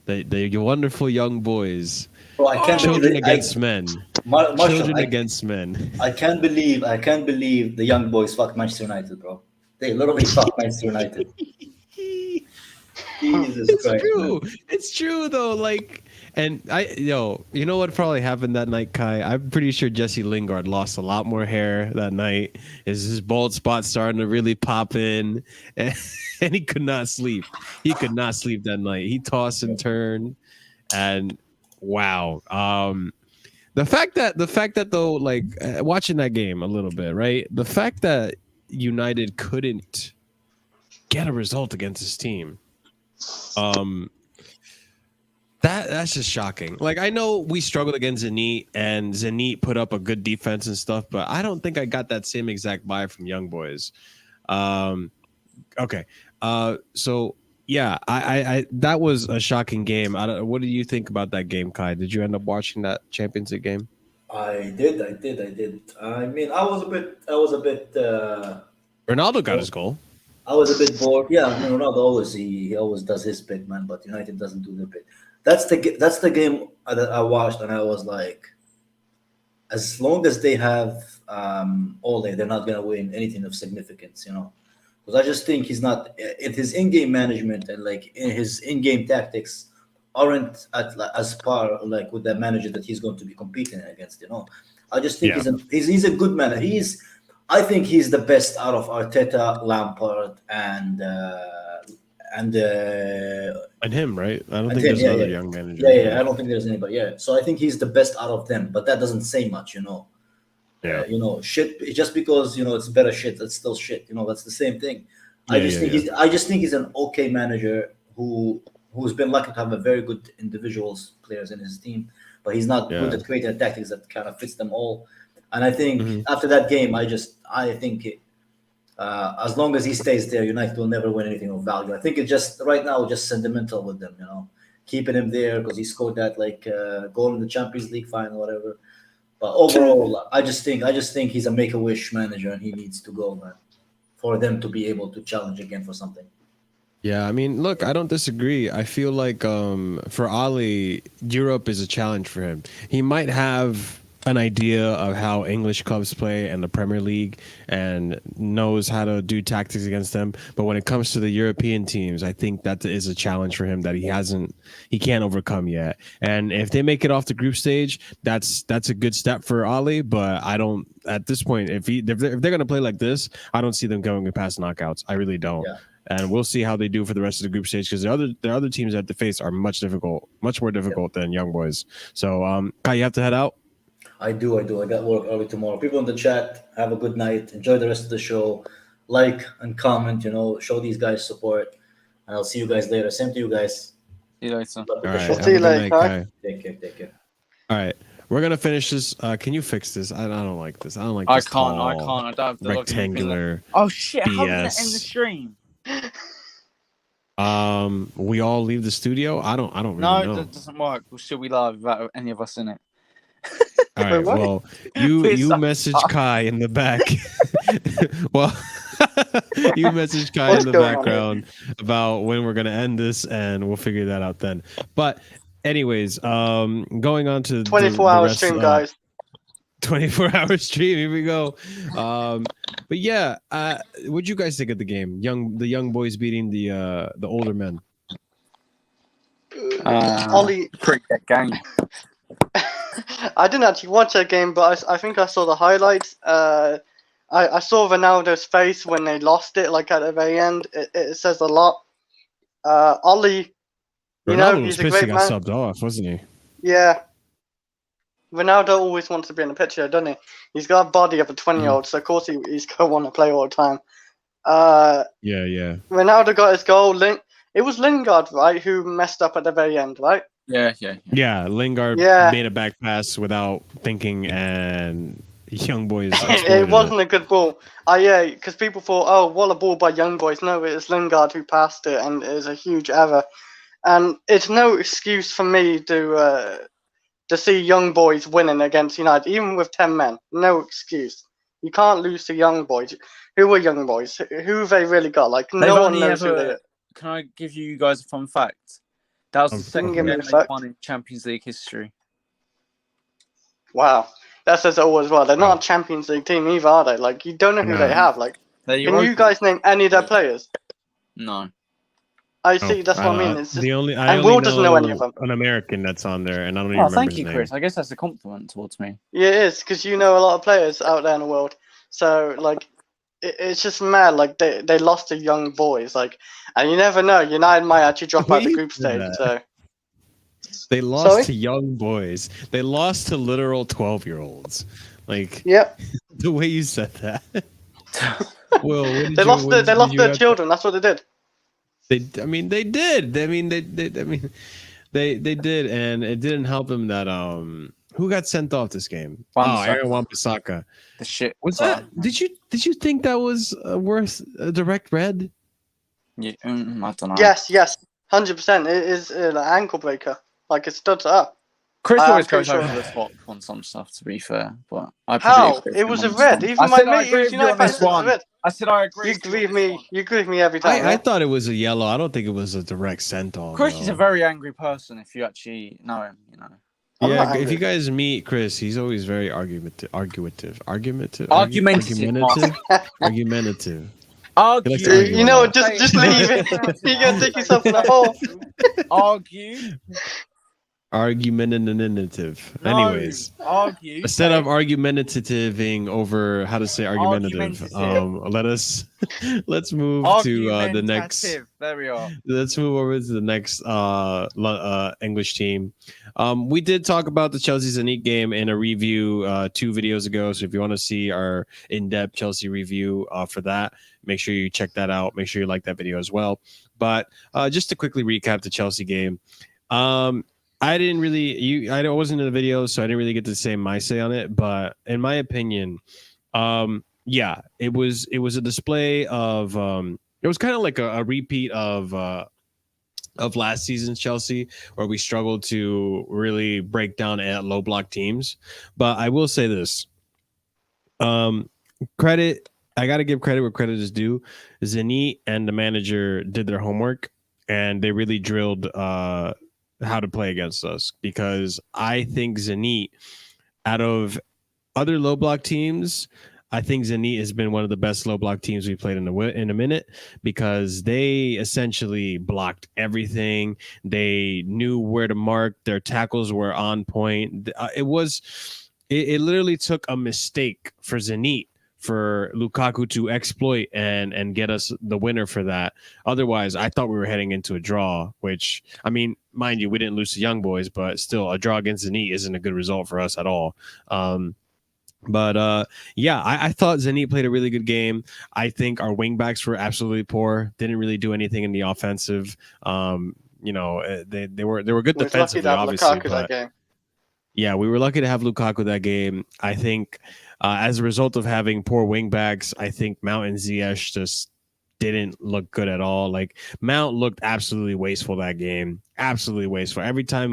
the wonderful Young Boys. Bro, I can't Children against men. Children against men. I can't believe the Young Boys fucked Manchester United, bro. They literally fucked Manchester United. Jesus Christ, true. Man. It's true though. Like, and you know what probably happened that night, Kai? I'm pretty sure Jesse Lingard lost a lot more hair that night. His bald spot starting to really pop in, and he could not sleep. He could not sleep that night. He tossed and turned, and wow. The fact that though, like watching that game a little bit, right? The fact that United couldn't get a result against his team. That's just shocking. Like, I know we struggled against Zenit and Zenit put up a good defense and stuff, but I don't think I got that same exact vibe from Young Boys. Okay. So yeah, I that was a shocking game. What do you think about that game, Kai? Did you end up watching that Champions League game? I did. I mean, I was a bit Ronaldo got his goal. I was a bit bored. Yeah, I mean, Ronaldo always he always does his bit, man. But United doesn't do their bit. That's the game that I watched, and I was like, as long as they have Ole, they're not going to win anything of significance, Because I just think he's not in his in-game management and like in his in-game tactics aren't as par like with the manager that he's going to be competing against. I just think he's a good manager. I think he's the best out of Arteta, Lampard, and him, right? I don't think there's another young manager. Yeah, I don't think there's anybody. Yeah, so I think he's the best out of them, but that doesn't say much. Yeah. Shit. Just because it's better shit, that's still shit. That's the same thing. I just think he's an okay manager who's been lucky to have a very good players in his team, but he's not good at creating tactics that kind of fits them all. And I think after that game, I think as long as he stays there, United will never win anything of value. I think it's just right now just sentimental with them, keeping him there because he scored that goal in the Champions League final, whatever. But overall, I just think he's a make-a-wish manager, and he needs to go, man, for them to be able to challenge again for something. Yeah, I mean, look, I don't disagree. I feel like for Ali, Europe is a challenge for him. He might have an idea of how English clubs play and the Premier League and knows how to do tactics against them. But when it comes to the European teams, I think that is a challenge for him that he can't overcome yet. And if they make it off the group stage, that's a good step for Ali. But I don't, at this point, if they're going to play like this, I don't see them going past knockouts. I really don't. Yeah. And we'll see how they do for the rest of the group stage because the other teams that they face are much more difficult than Young Boys. So, Kai, you have to head out. I do. I got work early tomorrow. People in the chat, have a good night. Enjoy the rest of the show. Like and comment, show these guys support. And I'll see you guys later. Same to you guys. See you later. All right. See you later. Night, Take care. All right. We're going to finish this. Can you fix this? I don't like this. I don't like I this can't. tall, I don't have the rectangular. Oh, shit. How did that BS. end the stream? We all leave the studio. I don't really No, know. that doesn't work. Should we live without any of us in it? All right. what? Well, you message Kai in the back. Well, you message Kai What's in the going on background about when we're gonna end this, and we'll figure that out then. But, anyways, going on to 24-hour stream, guys. 24-hour stream. Here we go. But yeah, what'd you guys think of the game? The young boys beating the older men. Ollie, Pretty good game. I didn't actually watch that game, but I think I saw the highlights. I saw Ronaldo's face when they lost it, like at the very end. It says a lot. Ollie, Ronaldo he's was a pissed he great got man. subbed off, wasn't he? Yeah. Ronaldo always wants to be in the picture, doesn't he? He's got a body of a 20-year-old, so of course he's going to want to play all the time. Yeah. Ronaldo got his goal. It was Lingard, right, who messed up at the very end, right? Yeah, Lingard Yeah. made a back pass without thinking, and Young Boys. It wasn't a good ball. Because people thought, oh, what a ball by Young Boys. No, it was Lingard who passed it, and it was a huge error. And it's no excuse for me to see Young Boys winning against United, even with 10 men. No excuse. You can't lose to Young Boys. Who are Young Boys? Who have they really got? Like, no one knows who they are. Can I give you guys a fun fact? That was the second Give me game a they fact. won in Champions League history. Wow. That says it all as well. They're not a Champions League team either, are they? Like, you don't know who No. they have. Like, They're can you Europa. guys name any of their players? No. I see, that's what I mean. It's just, the only and Will doesn't know any of them. An American that's on there, and I don't even Oh, remember thank his you, name. Chris. I guess that's a compliment towards me. Yeah, it is, because you know a lot of players out there in the world. So, like, it's just mad. Like, they lost to Young Boys. Like, and you never know. United might actually drop out the group stage. So. They lost Sorry? to Young Boys. They lost to literal 12-year-olds. Like, Yep. the way you said that. Well, They lost their children. That's what they did. They did. They did, and it didn't help them that who got sent off this game? Wan-Bissaka. Aaron Wan-Bissaka. The shit. Was that? Did you think that was worth a direct red? Yeah, I don't know. Yes, 100%. It is an ankle breaker. Like, it studs up. Chris I'm always pretty goes over sure. the top on some stuff, to be fair. But I How? probably agree It with was him a on this red. one. Even I my said I mate agree who's with you United on fan this said it was one. a red. I said I agree. You with agree with on this me. one. You agree with me every time. I yeah? thought it was a yellow. I don't think it was a direct sent off. Chris is a very angry person. If you actually know him, I'm not Yeah, if you angry. guys meet Chris, he's always very argumentative. Argumentative. Argumentative. Argumentative. He likes to Argue. argue You a know, lot. just leave it. You're gonna dig yourself in a hole. Argue. Argumentative. No, Anyways, argue. instead say of argumentativing over how to say argumentative, let's move to the next. argumentative. There we are. Let's move over to the next English team. We did talk about the Chelsea Zenit game in a review 2 videos ago. So if you want to see our in-depth Chelsea review for that, make sure you check that out. Make sure you like that video as well. But just to quickly recap the Chelsea game, I didn't really I wasn't in the video, so I didn't really get to say my say on it. But in my opinion, yeah, it was a display of it was kind of like a repeat of last season's Chelsea, where we struggled to really break down at low block teams. But I will say this: credit. I got to give credit where credit is due. Zenit and the manager did their homework, and they really drilled how to play against us, because I think Zenit, out of other low block teams, I think Zenit has been one of the best low block teams we played in a minute, because they essentially blocked everything. They knew where to mark. Their tackles were on point. It literally took a mistake for Zenit for Lukaku to exploit and get us the winner for that. Otherwise, I thought we were heading into a draw, which, I mean, mind you, we didn't lose to Young Boys, but still, a draw against Zenit isn't a good result for us at all. But yeah, I thought Zenit played a really good game. I think our wingbacks were absolutely poor. Didn't really do anything in the offensive. You know, they were good defensively, obviously. But yeah, we were lucky to have Lukaku that game. I think as a result of having poor wingbacks, I think Mount and Ziyech just didn't look good at all. Like, Mount looked absolutely wasteful that game. Absolutely wasteful. Every time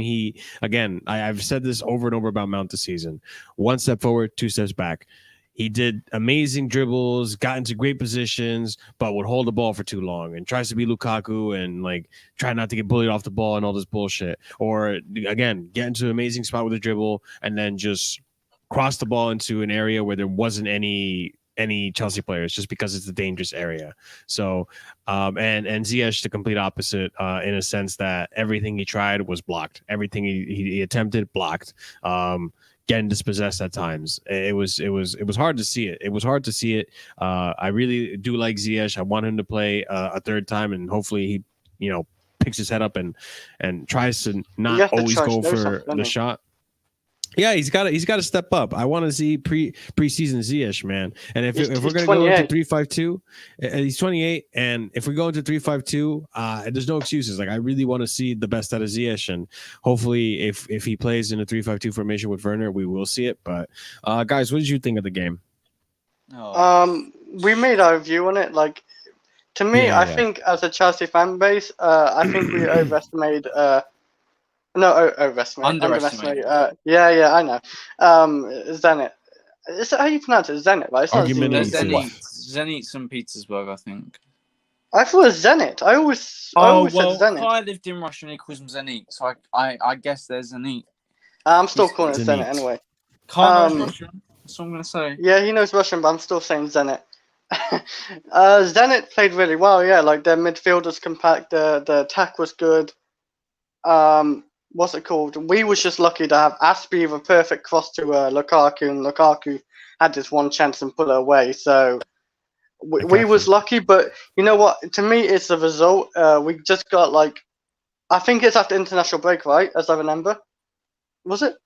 I've said this over and over about Mount this season. 1 step forward, 2 steps back. He did amazing dribbles, got into great positions, but would hold the ball for too long and tries to be Lukaku and like try not to get bullied off the ball and all this bullshit. Or again, get into an amazing spot with a dribble and then just cross the ball into an area where there wasn't any Chelsea players, just because it's a dangerous area. So and Ziyech the complete opposite, in a sense that everything he tried was blocked. Everything he attempted, blocked. Getting dispossessed at times. It was hard to see it. It was hard to see it. I really do like Ziyech. I want him to play a third time, and hopefully he picks his head up and tries to not always go for the shot. Yeah, he's got to step up. I want to see preseason Ziyech, man. And if we're gonna go into 3-5-2, he's 28, and if we go into 3-5-2, there's no excuses. Like, I really want to see the best out of Ziyech, and hopefully, if he plays in a 3-5-2 formation with Werner, we will see it. But guys, what did you think of the game? We made our view on it. Like, to me, I think as a Chelsea fan base, I think we overestimated. Underestimate. Yeah, I know. Zenit. Is that how you pronounce it? Zenit, right? It's not Zenit St. Petersburg, I think. I thought it was Zenit. I always said Zenit. I lived in Russia and he calls them Zenit, so I guess they're Zenit. I'm still calling it Zenit anyway. Can't know Russian. That's what I'm going to say. Yeah, he knows Russian, but I'm still saying Zenit. Zenit played really well, yeah. Like, their midfield was compact, the attack was good. What's it called? We was just lucky to have Aspie with a perfect cross to Lukaku, and Lukaku had this one chance and put it away. So we was lucky, but you know what? To me, it's the result. We just got I think it's after international break, right? As I remember, was it?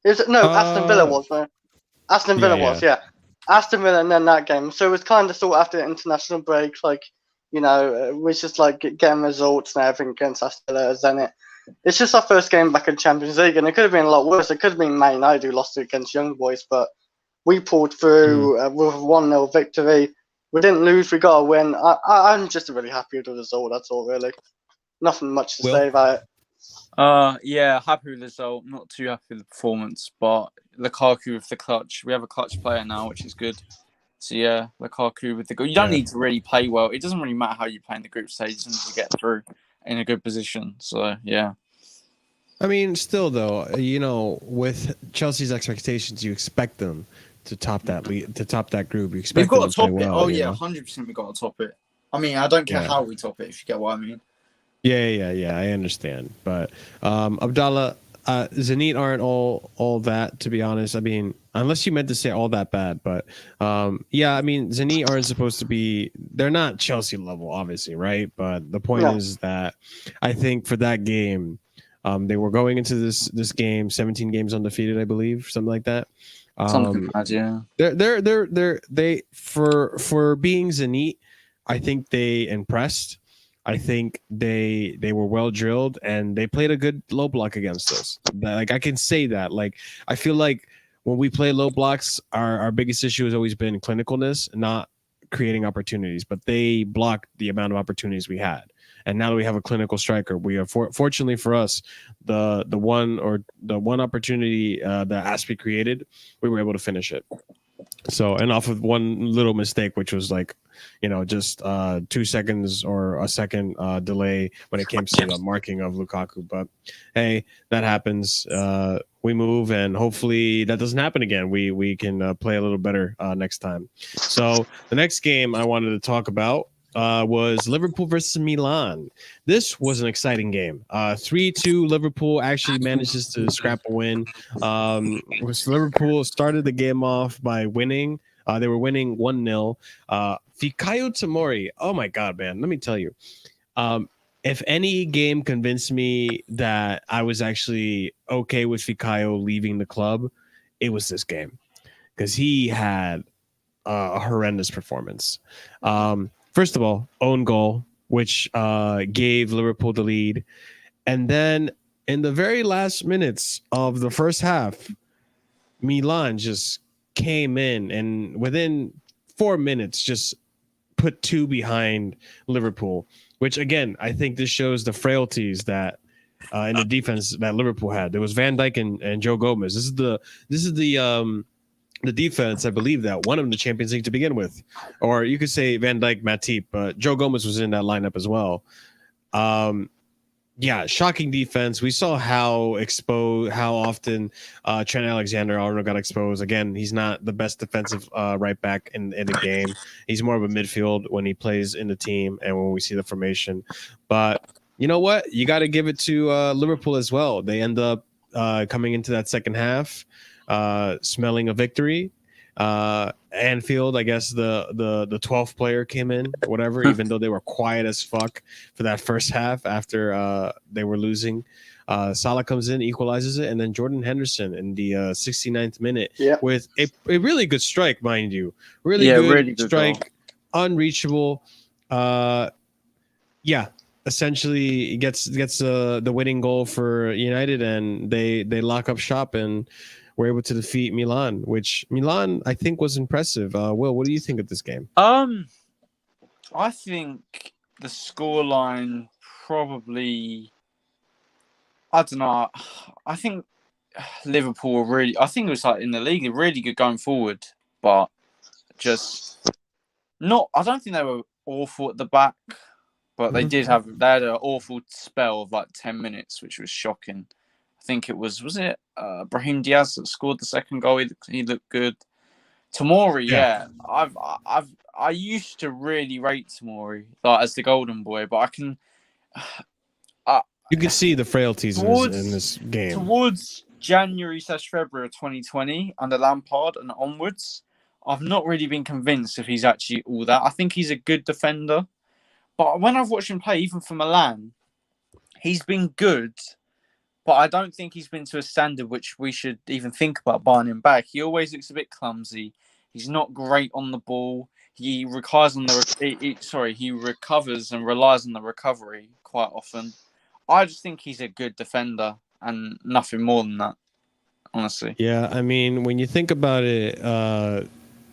Is it? No, Aston Villa was. Aston Villa was, yeah. Aston Villa, and then that game. So it was kind of sort of after the international break, we're just getting results and everything against Aston Villa, Zenit. It's just our first game back in Champions League, and it could have been a lot worse. It could have been Man United who lost it against Young Boys, but we pulled through with a 1-0 victory. We didn't lose, we got a win. I'm just really happy with the result, that's all, really. Nothing much to say about it. Yeah, happy with the result. Not too happy with the performance, but Lukaku with the clutch. We have a clutch player now, which is good. So yeah, Lukaku with the goal. You don't need to really play well. It doesn't really matter how you play in the group stage as long as you get through in a good position. So yeah. I mean, still though, with Chelsea's expectations, you expect them to top that group. You We've expect them got to to play top it. well. Oh yeah, 100%. We've got to top it. I mean, I don't care Yeah. how we top it. If you get what I mean. Yeah. I understand, but Abdallah, Zenit aren't all that, to be honest. I mean, unless you meant to say all that bad, but yeah, I mean, Zenit aren't supposed to be. They're not Chelsea level, obviously, right? But the point is that I think for that game, they were going into this game 17 games undefeated, I believe, something like that. Something bad, yeah. They for being Zenit, I think they impressed. I think they were well drilled and they played a good low block against us. Like I can say that. Like I feel like when we play low blocks, our biggest issue has always been clinicalness, not creating opportunities. But they blocked the amount of opportunities we had. And now that we have a clinical striker, we are fortunately for us, the one opportunity that Aspie created, we were able to finish it. So, and off of one little mistake, which was like, just 2 seconds or a second delay when it came to the marking of Lukaku. But hey, that happens. We move, and hopefully that doesn't happen again. We can play a little better next time. So the next game I wanted to talk about was Liverpool versus Milan. This was an exciting game. 3-2 Liverpool actually manages to scrap a win. Liverpool started the game off by winning. They were winning 1-0. Fikayo Tomori. Oh my God, man. Let me tell you. If any game convinced me that I was actually okay with Fikayo leaving the club, it was this game. Because he had a horrendous performance. First of all, own goal, which gave Liverpool the lead. And then in the very last minutes of the first half, Milan just came in and within 4 minutes just put 2 behind Liverpool, which again, I think this shows the frailties that in the defense that Liverpool had. There was Van Dijk and Joe Gomez. This is the defense, I believe, that won him the Champions League to begin with. Or you could say Van Dijk, Matip, but Joe Gomez was in that lineup as well. Yeah, shocking defense. We saw how often Trent Alexander-Arnold got exposed. Again, he's not the best defensive right back in the game. He's more of a midfield when he plays in the team and when we see the formation. But you know what? You got to give it to Liverpool as well. They end up coming into that second half smelling a victory. Anfield, I guess the 12th player came in, whatever, even though they were quiet as fuck for that first half after they were losing. Salah comes in, equalizes it, and then Jordan Henderson in the 69th minute with a really good strike, mind you. Really good strike, goal. Unreachable. Essentially gets the winning goal for United, and they lock up shop and were able to defeat Milan, which Milan I think was impressive. Will, what do you think of this game? I think the scoreline probably, I don't know. I think Liverpool were really, I think it was like in the league, they're really good going forward, but just not, I don't think they were awful at the back, but they had an awful spell of like 10 minutes, which was shocking. I think it was it Brahim Diaz that scored the second goal? He looked good. Tomori, I used to really rate Tomori like as the golden boy, but I can. You can see the frailties in this game. Towards January/February of 2020 under Lampard and onwards, I've not really been convinced if he's actually all that. I think he's a good defender, but when I've watched him play, even for Milan, he's been good. But I don't think he's been to a standard which we should even think about buying him back. He always looks a bit clumsy. He's not great on the ball. He recovers and relies on the recovery quite often. I just think he's a good defender and nothing more than that, honestly. Yeah, I mean, when you think about it,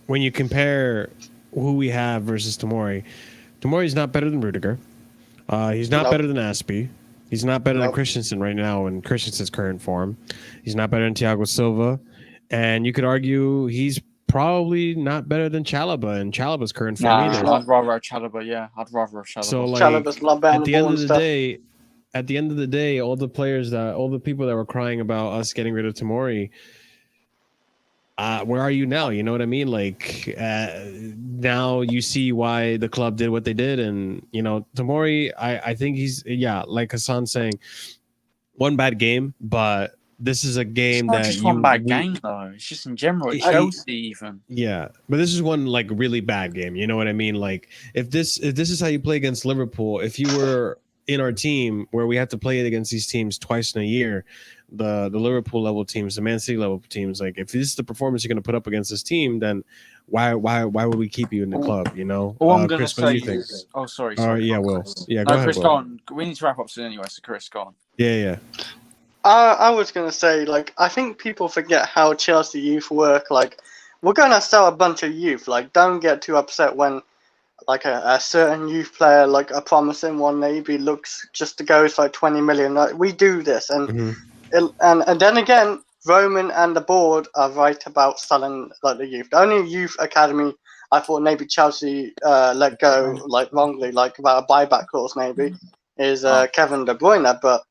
when you compare who we have versus Tomori's not better than Rudiger. He's not better than Aspie. He's not better than Christensen right now in Christensen's current form. He's not better than Thiago Silva. And you could argue he's probably not better than Chalobah in Chalobah's current form either. I'd rather have Chalobah, yeah. I'd rather have Chalobah. So, like, Chalobah's not better at the end of the day, at the end of the day, all the people that were crying about us getting rid of Tomori, where are you now? You know what I mean? Like now you see why the club did what they did, and Tomori, I think he's like Hassan's saying, one bad game, but this is a game It's not that just one bad game though. It's just in general at Chelsea even. Yeah, but this is one like really bad game. You know what I mean? Like if this is how you play against Liverpool, if you were in our team where we have to play it against these teams twice in a year, the Liverpool level teams, the Man City level teams, like if this is the performance you're going to put up against this team, then why would we keep you in the club? All I'm going to Chris, what do say you think? is, oh sorry. Yeah, Will. Yeah, no, go ahead. Chris, Will. go on. We need to wrap up soon anyway. So Chris, go on. Yeah. I was going to say, like, I think people forget how Chelsea youth work. Like, we're going to sell a bunch of youth. Like, don't get too upset when, like, a certain youth player, like a promising one, maybe looks just to go for like 20 million. Like, we do this. And, and then again, Roman and the board are right about selling, like, the youth. The only youth academy I thought maybe Chelsea let go, like, wrongly, like, about a buyback clause, maybe, is Kevin De Bruyne, but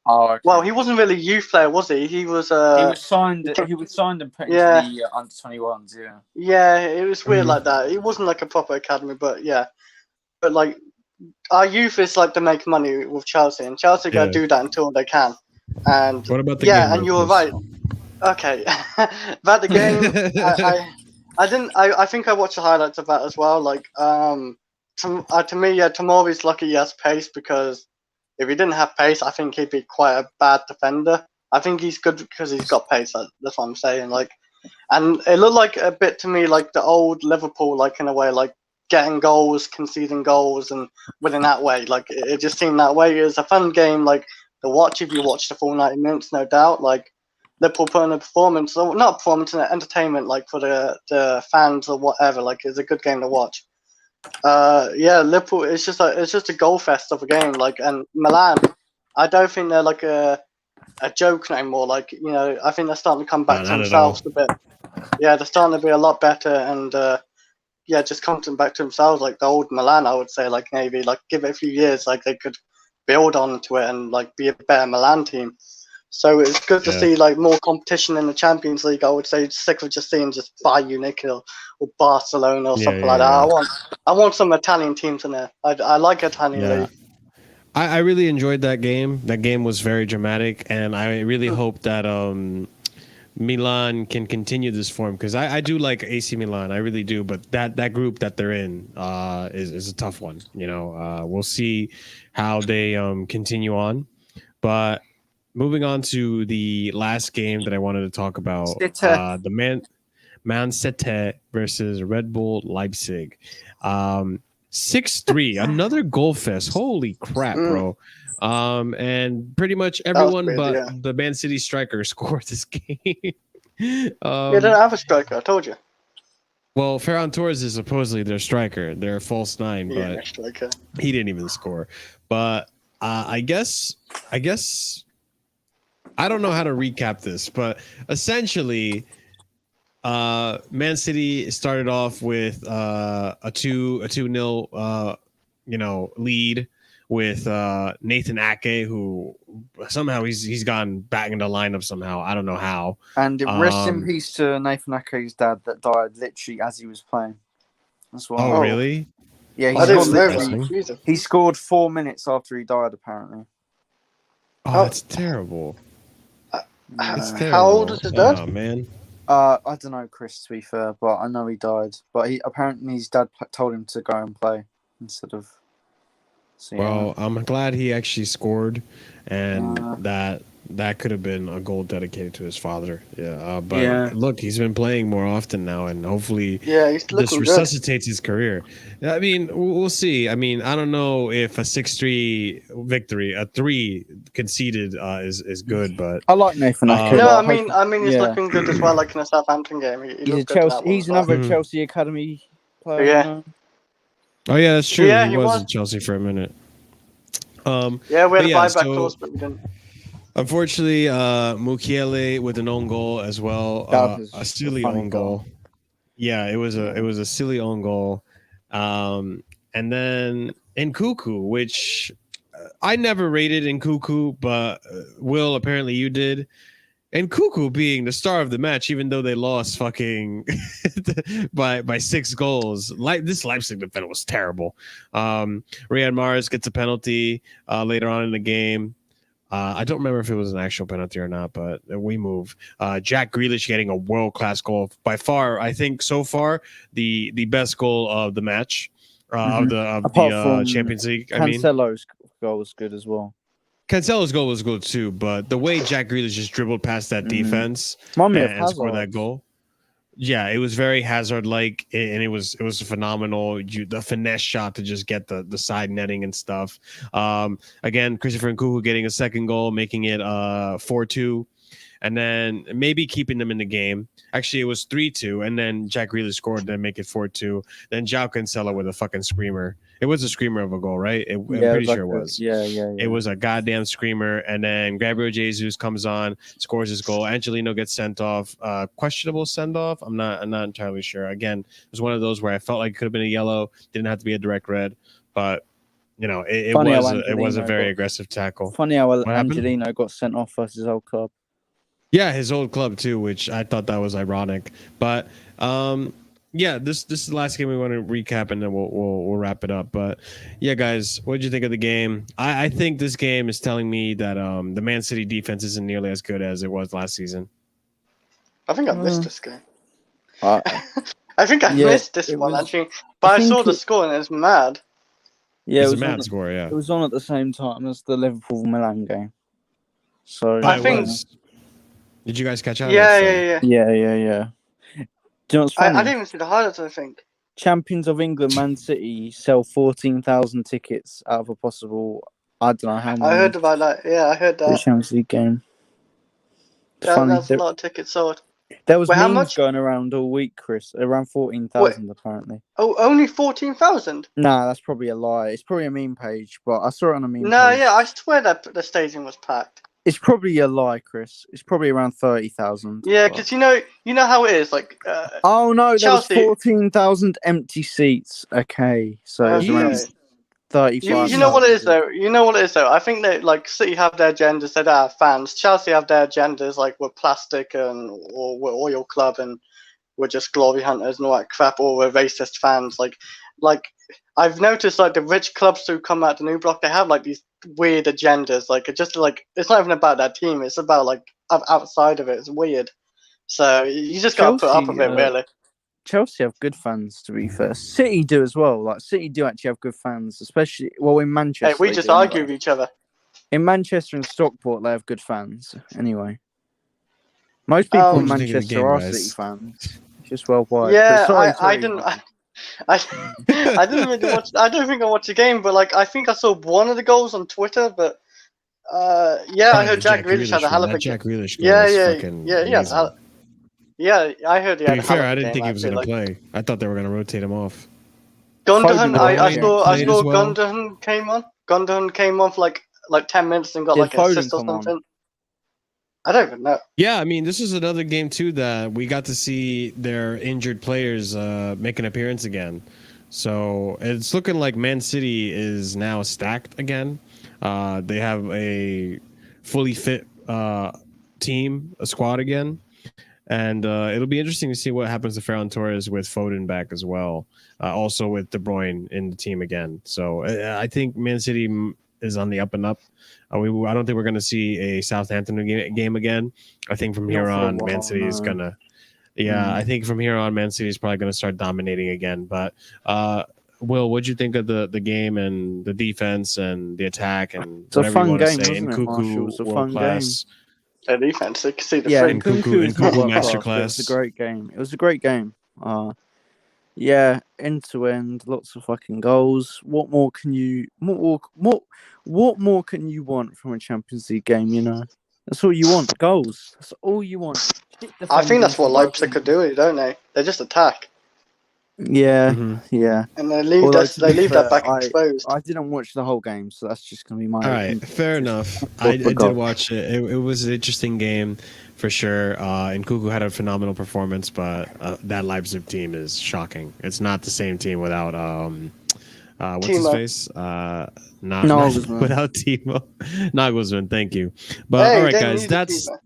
well, he wasn't really a youth player, was he? He was signed. He was signed and put into the under 21s. Yeah. Yeah, it was weird like that. It wasn't like a proper academy, but like our youth is like to make money with Chelsea, and Chelsea gotta do that until they can. And what about the game? And you were right. Okay, about the game, I think I watched the highlights of that as well. Like to me, Tomori's lucky he has pace, because if he didn't have pace, I think he'd be quite a bad defender. I think he's good because he's got pace. That's what I'm saying. Like, and it looked like a bit to me like the old Liverpool, like in a way, like getting goals, conceding goals, and winning that way. Like it just seemed that way. It was a fun game, like to watch if you watch the full 90 minutes, no doubt. Like Liverpool put in a performance, not a performance, an entertainment, like for the fans or whatever. Like it's a good game to watch. Liverpool. It's just a goal fest of a game. Like, and Milan, I don't think they're like a joke anymore. Like, I think they're starting to come back to themselves a bit. Yeah, they're starting to be a lot better, and just coming back to themselves. Like the old Milan, I would say. Like maybe like give it a few years, like they could build onto it and like be a better Milan team. So it's good to see like more competition in the Champions League. I would say sick of just seeing just Bayern Munich or Barcelona or something like that. I want some Italian teams in there. I like Italian league. I really enjoyed that game. That game was very dramatic, and I really hope that Milan can continue this form, because I do like AC Milan. I really do, but that group that they're in is a tough one. We'll see how they continue on, but. Moving on to the last game that I wanted to talk about, the Man City versus Red Bull Leipzig. 6-3, another goal fest. Holy crap, bro. And pretty much everyone the Man City striker scored this game. They don't have a striker, I told you. Well, Ferran Torres is supposedly their striker, their false nine, but he didn't even score. But I guess I don't know how to recap this, but essentially, Man City started off with a 2-0 lead with Nathan Ake, who somehow he's gone back into lineup somehow. I don't know how. And rest in peace to Nathan Ake's dad that died literally as he was playing. That's what. Oh, really? Yeah, he scored 4 minutes after he died, apparently. Oh, that's terrible. How old is his dad? Oh, man. I don't know, Chris, to be fair, but I know he died. But apparently his dad told him to go and play instead of. So, well, I'm glad he actually scored, and that could have been a goal dedicated to his father. Look, he's been playing more often now, and hopefully this resuscitates his career. I mean, we'll see. I mean, I don't know if a 6-3 victory, a 3 conceded is good, but I like Nathan Ake. No, I mean, he's looking good as well, like in a Southampton game. He's another Chelsea academy player. Yeah. Oh yeah, that's true. He was at Chelsea for a minute. We had a buyback clause, but we didn't. Unfortunately, Mukiele with an own goal as well. A silly own goal. Yeah, it was a silly own goal. And then Nkuku, which I never rated Nkuku, but Will, apparently you did. And Nkuku being the star of the match, even though they lost fucking by 6 goals. This Leipzig defender was terrible. Riyad Mahrez gets a penalty later on in the game. I don't remember if it was an actual penalty or not, but we move. Jack Grealish getting a world-class goal. By far, I think so far, the best goal of the match, of the Champions League. Cancelo's goal was good as well. Cancelo's goal was good too, but the way Jack Grealish just dribbled past that defense and scored that goal, yeah, it was very Hazard-like, and it was phenomenal. The finesse shot to just get the side netting and stuff. Again, Christopher Nkuku getting a second goal, making it 4-2, and then maybe keeping them in the game. Actually, it was 3-2, and then Jack Grealish scored to make it 4-2. Then João Cancelo with a fucking screamer. It was a screamer of a goal, right? I'm pretty sure it was. Yeah. It was a goddamn screamer. And then Gabriel Jesus comes on, scores his goal. Angelino gets sent off. Questionable send off. I'm not entirely sure. Again, it was one of those where I felt like it could have been a yellow. Didn't have to be a direct red, but it was a very aggressive tackle. Funny how Angelino got sent off versus his old club. Yeah, his old club too, which I thought that was ironic. But yeah, this is the last game we want to recap, and then we'll wrap it up. But yeah, guys, what did you think of the game? I think this game is telling me that the Man City defense isn't nearly as good as it was last season. I think I missed this game. I think I missed this one actually, but I saw the score and it's mad. Yeah, it was a mad score. Yeah, it was on at the same time as the Liverpool-Milan game. So I think. Did you guys catch up? Yeah. Do you know what's funny? I didn't even see the highlights, I think. Champions of England, Man City, sell 14,000 tickets out of a possible, I don't know how many. I heard about that. Yeah, I heard that. The Champions League game. That's a lot of tickets sold. There was memes going around all week, Chris. Around 14,000 apparently. Oh, only 14,000? Nah, that's probably a lie. It's probably a meme page, but I saw it on a meme page. No, yeah, I swear that the stadium was packed. It's probably a lie, Chris. It's probably around 30,000. Yeah, because you know how it is. Like, oh no, Chelsea... there was 14,000 empty seats. Okay, so it was around 35. You know what it is though. I think that like City have their agendas. They don't have fans. Chelsea have their agendas. Like we're plastic or we're oil club and we're just glory hunters and all that crap. Or we're racist fans. Like I've noticed like the rich clubs who come out the new block. They have like these weird agendas. Like it's just like it's not even about that team. It's about like outside of it. It's weird. So you just got to put up with it, really. Chelsea have good fans, to be fair. City do as well. Like City do actually have good fans, especially in Manchester. Hey, we just argue with each other. In Manchester and Stockport, they have good fans. Anyway, most people in Manchester are City fans, just worldwide. Yeah, I didn't. I didn't really watch. I don't think I watched the game, but like I think I saw one of the goals on Twitter. But I heard Jack Grealish had a hell of a Jack Grealish. Yeah, I heard he had a hell of a game. To be fair, I didn't think he was going to play. I thought they were going to rotate him off. Gundogan, I saw Gundogan came on. Gundogan came on for like 10 minutes and got like an assist or something. I don't even know. Yeah, I mean, this is another game too that we got to see their injured players make an appearance again. So it's looking like Man City is now stacked again. They have a fully fit team, a squad again. And it'll be interesting to see what happens to Ferran Torres with Foden back as well. Also with De Bruyne in the team again. So I think Man City is on the up and up. I don't think we're going to see a Southampton game again. I think from here on, Man City is going to... Yeah, I think from here on, Man City is probably going to start dominating again. But Will, what'd you think of the game and the defense and the attack and it's whatever a fun you want to game, say? And Nkuku, it's a world fun class. Their defense, they can see the and Nkuku masterclass. It was a great game. It was a great game. Yeah, end to end, lots of fucking goals. What more can you want from a Champions League game? You know, that's all you want. Goals. That's all you want. I think that's what Leipzig could do, don't they? They just attack. Yeah, yeah. And they leave that back exposed. I didn't watch the whole game, so that's just gonna be my. All right, fair enough. I did watch it. It was an interesting game for sure. And Nkuku had a phenomenal performance, but that Leipzig team is shocking. It's not the same team without what's his Timo. face? Not Nagelsmann. without Timo. Nagelsmann, thank you. But Hey, all right, don't guys, need a Timo.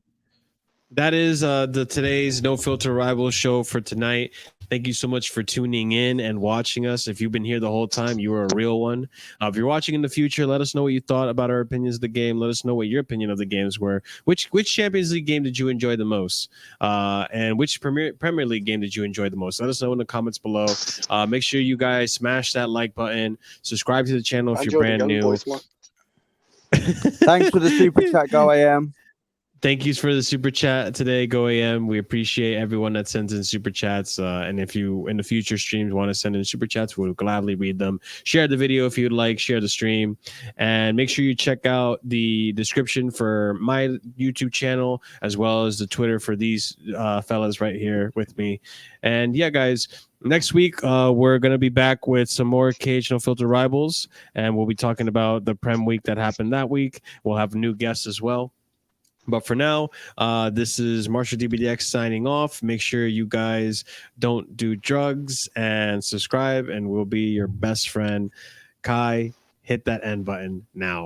that is the today's No Filter Rivals show for tonight. Thank you so much for tuning in and watching us. If you've been here the whole time, you are a real one. If you're watching in the future, let us know what you thought about our opinions of the game. Let us know what your opinion of the games were. Which Champions League game did you enjoy the most? And which Premier League game did you enjoy the most? Let us know in the comments below. Make sure you guys smash that like button. Subscribe to the channel if I you're enjoyed the brand Young new. Boys one. Thanks for the super chat, Go AM. Thank you for the super chat today, Go AM. We appreciate everyone that sends in super chats. And if you in the future streams want to send in super chats, we'll gladly read them. Share the video if you'd like. Share the stream, and make sure you check out the description for my YouTube channel as well as the Twitter for these fellas right here with me. And yeah, guys. Next week, we're going to be back with some more KH No Filter Rivals, and we'll be talking about the Prem week that happened that week. We'll have new guests as well. But for now, this is Marshalldbdx signing off. Make sure you guys don't do drugs and subscribe, and we'll be your best friend. Kai, hit that end button now.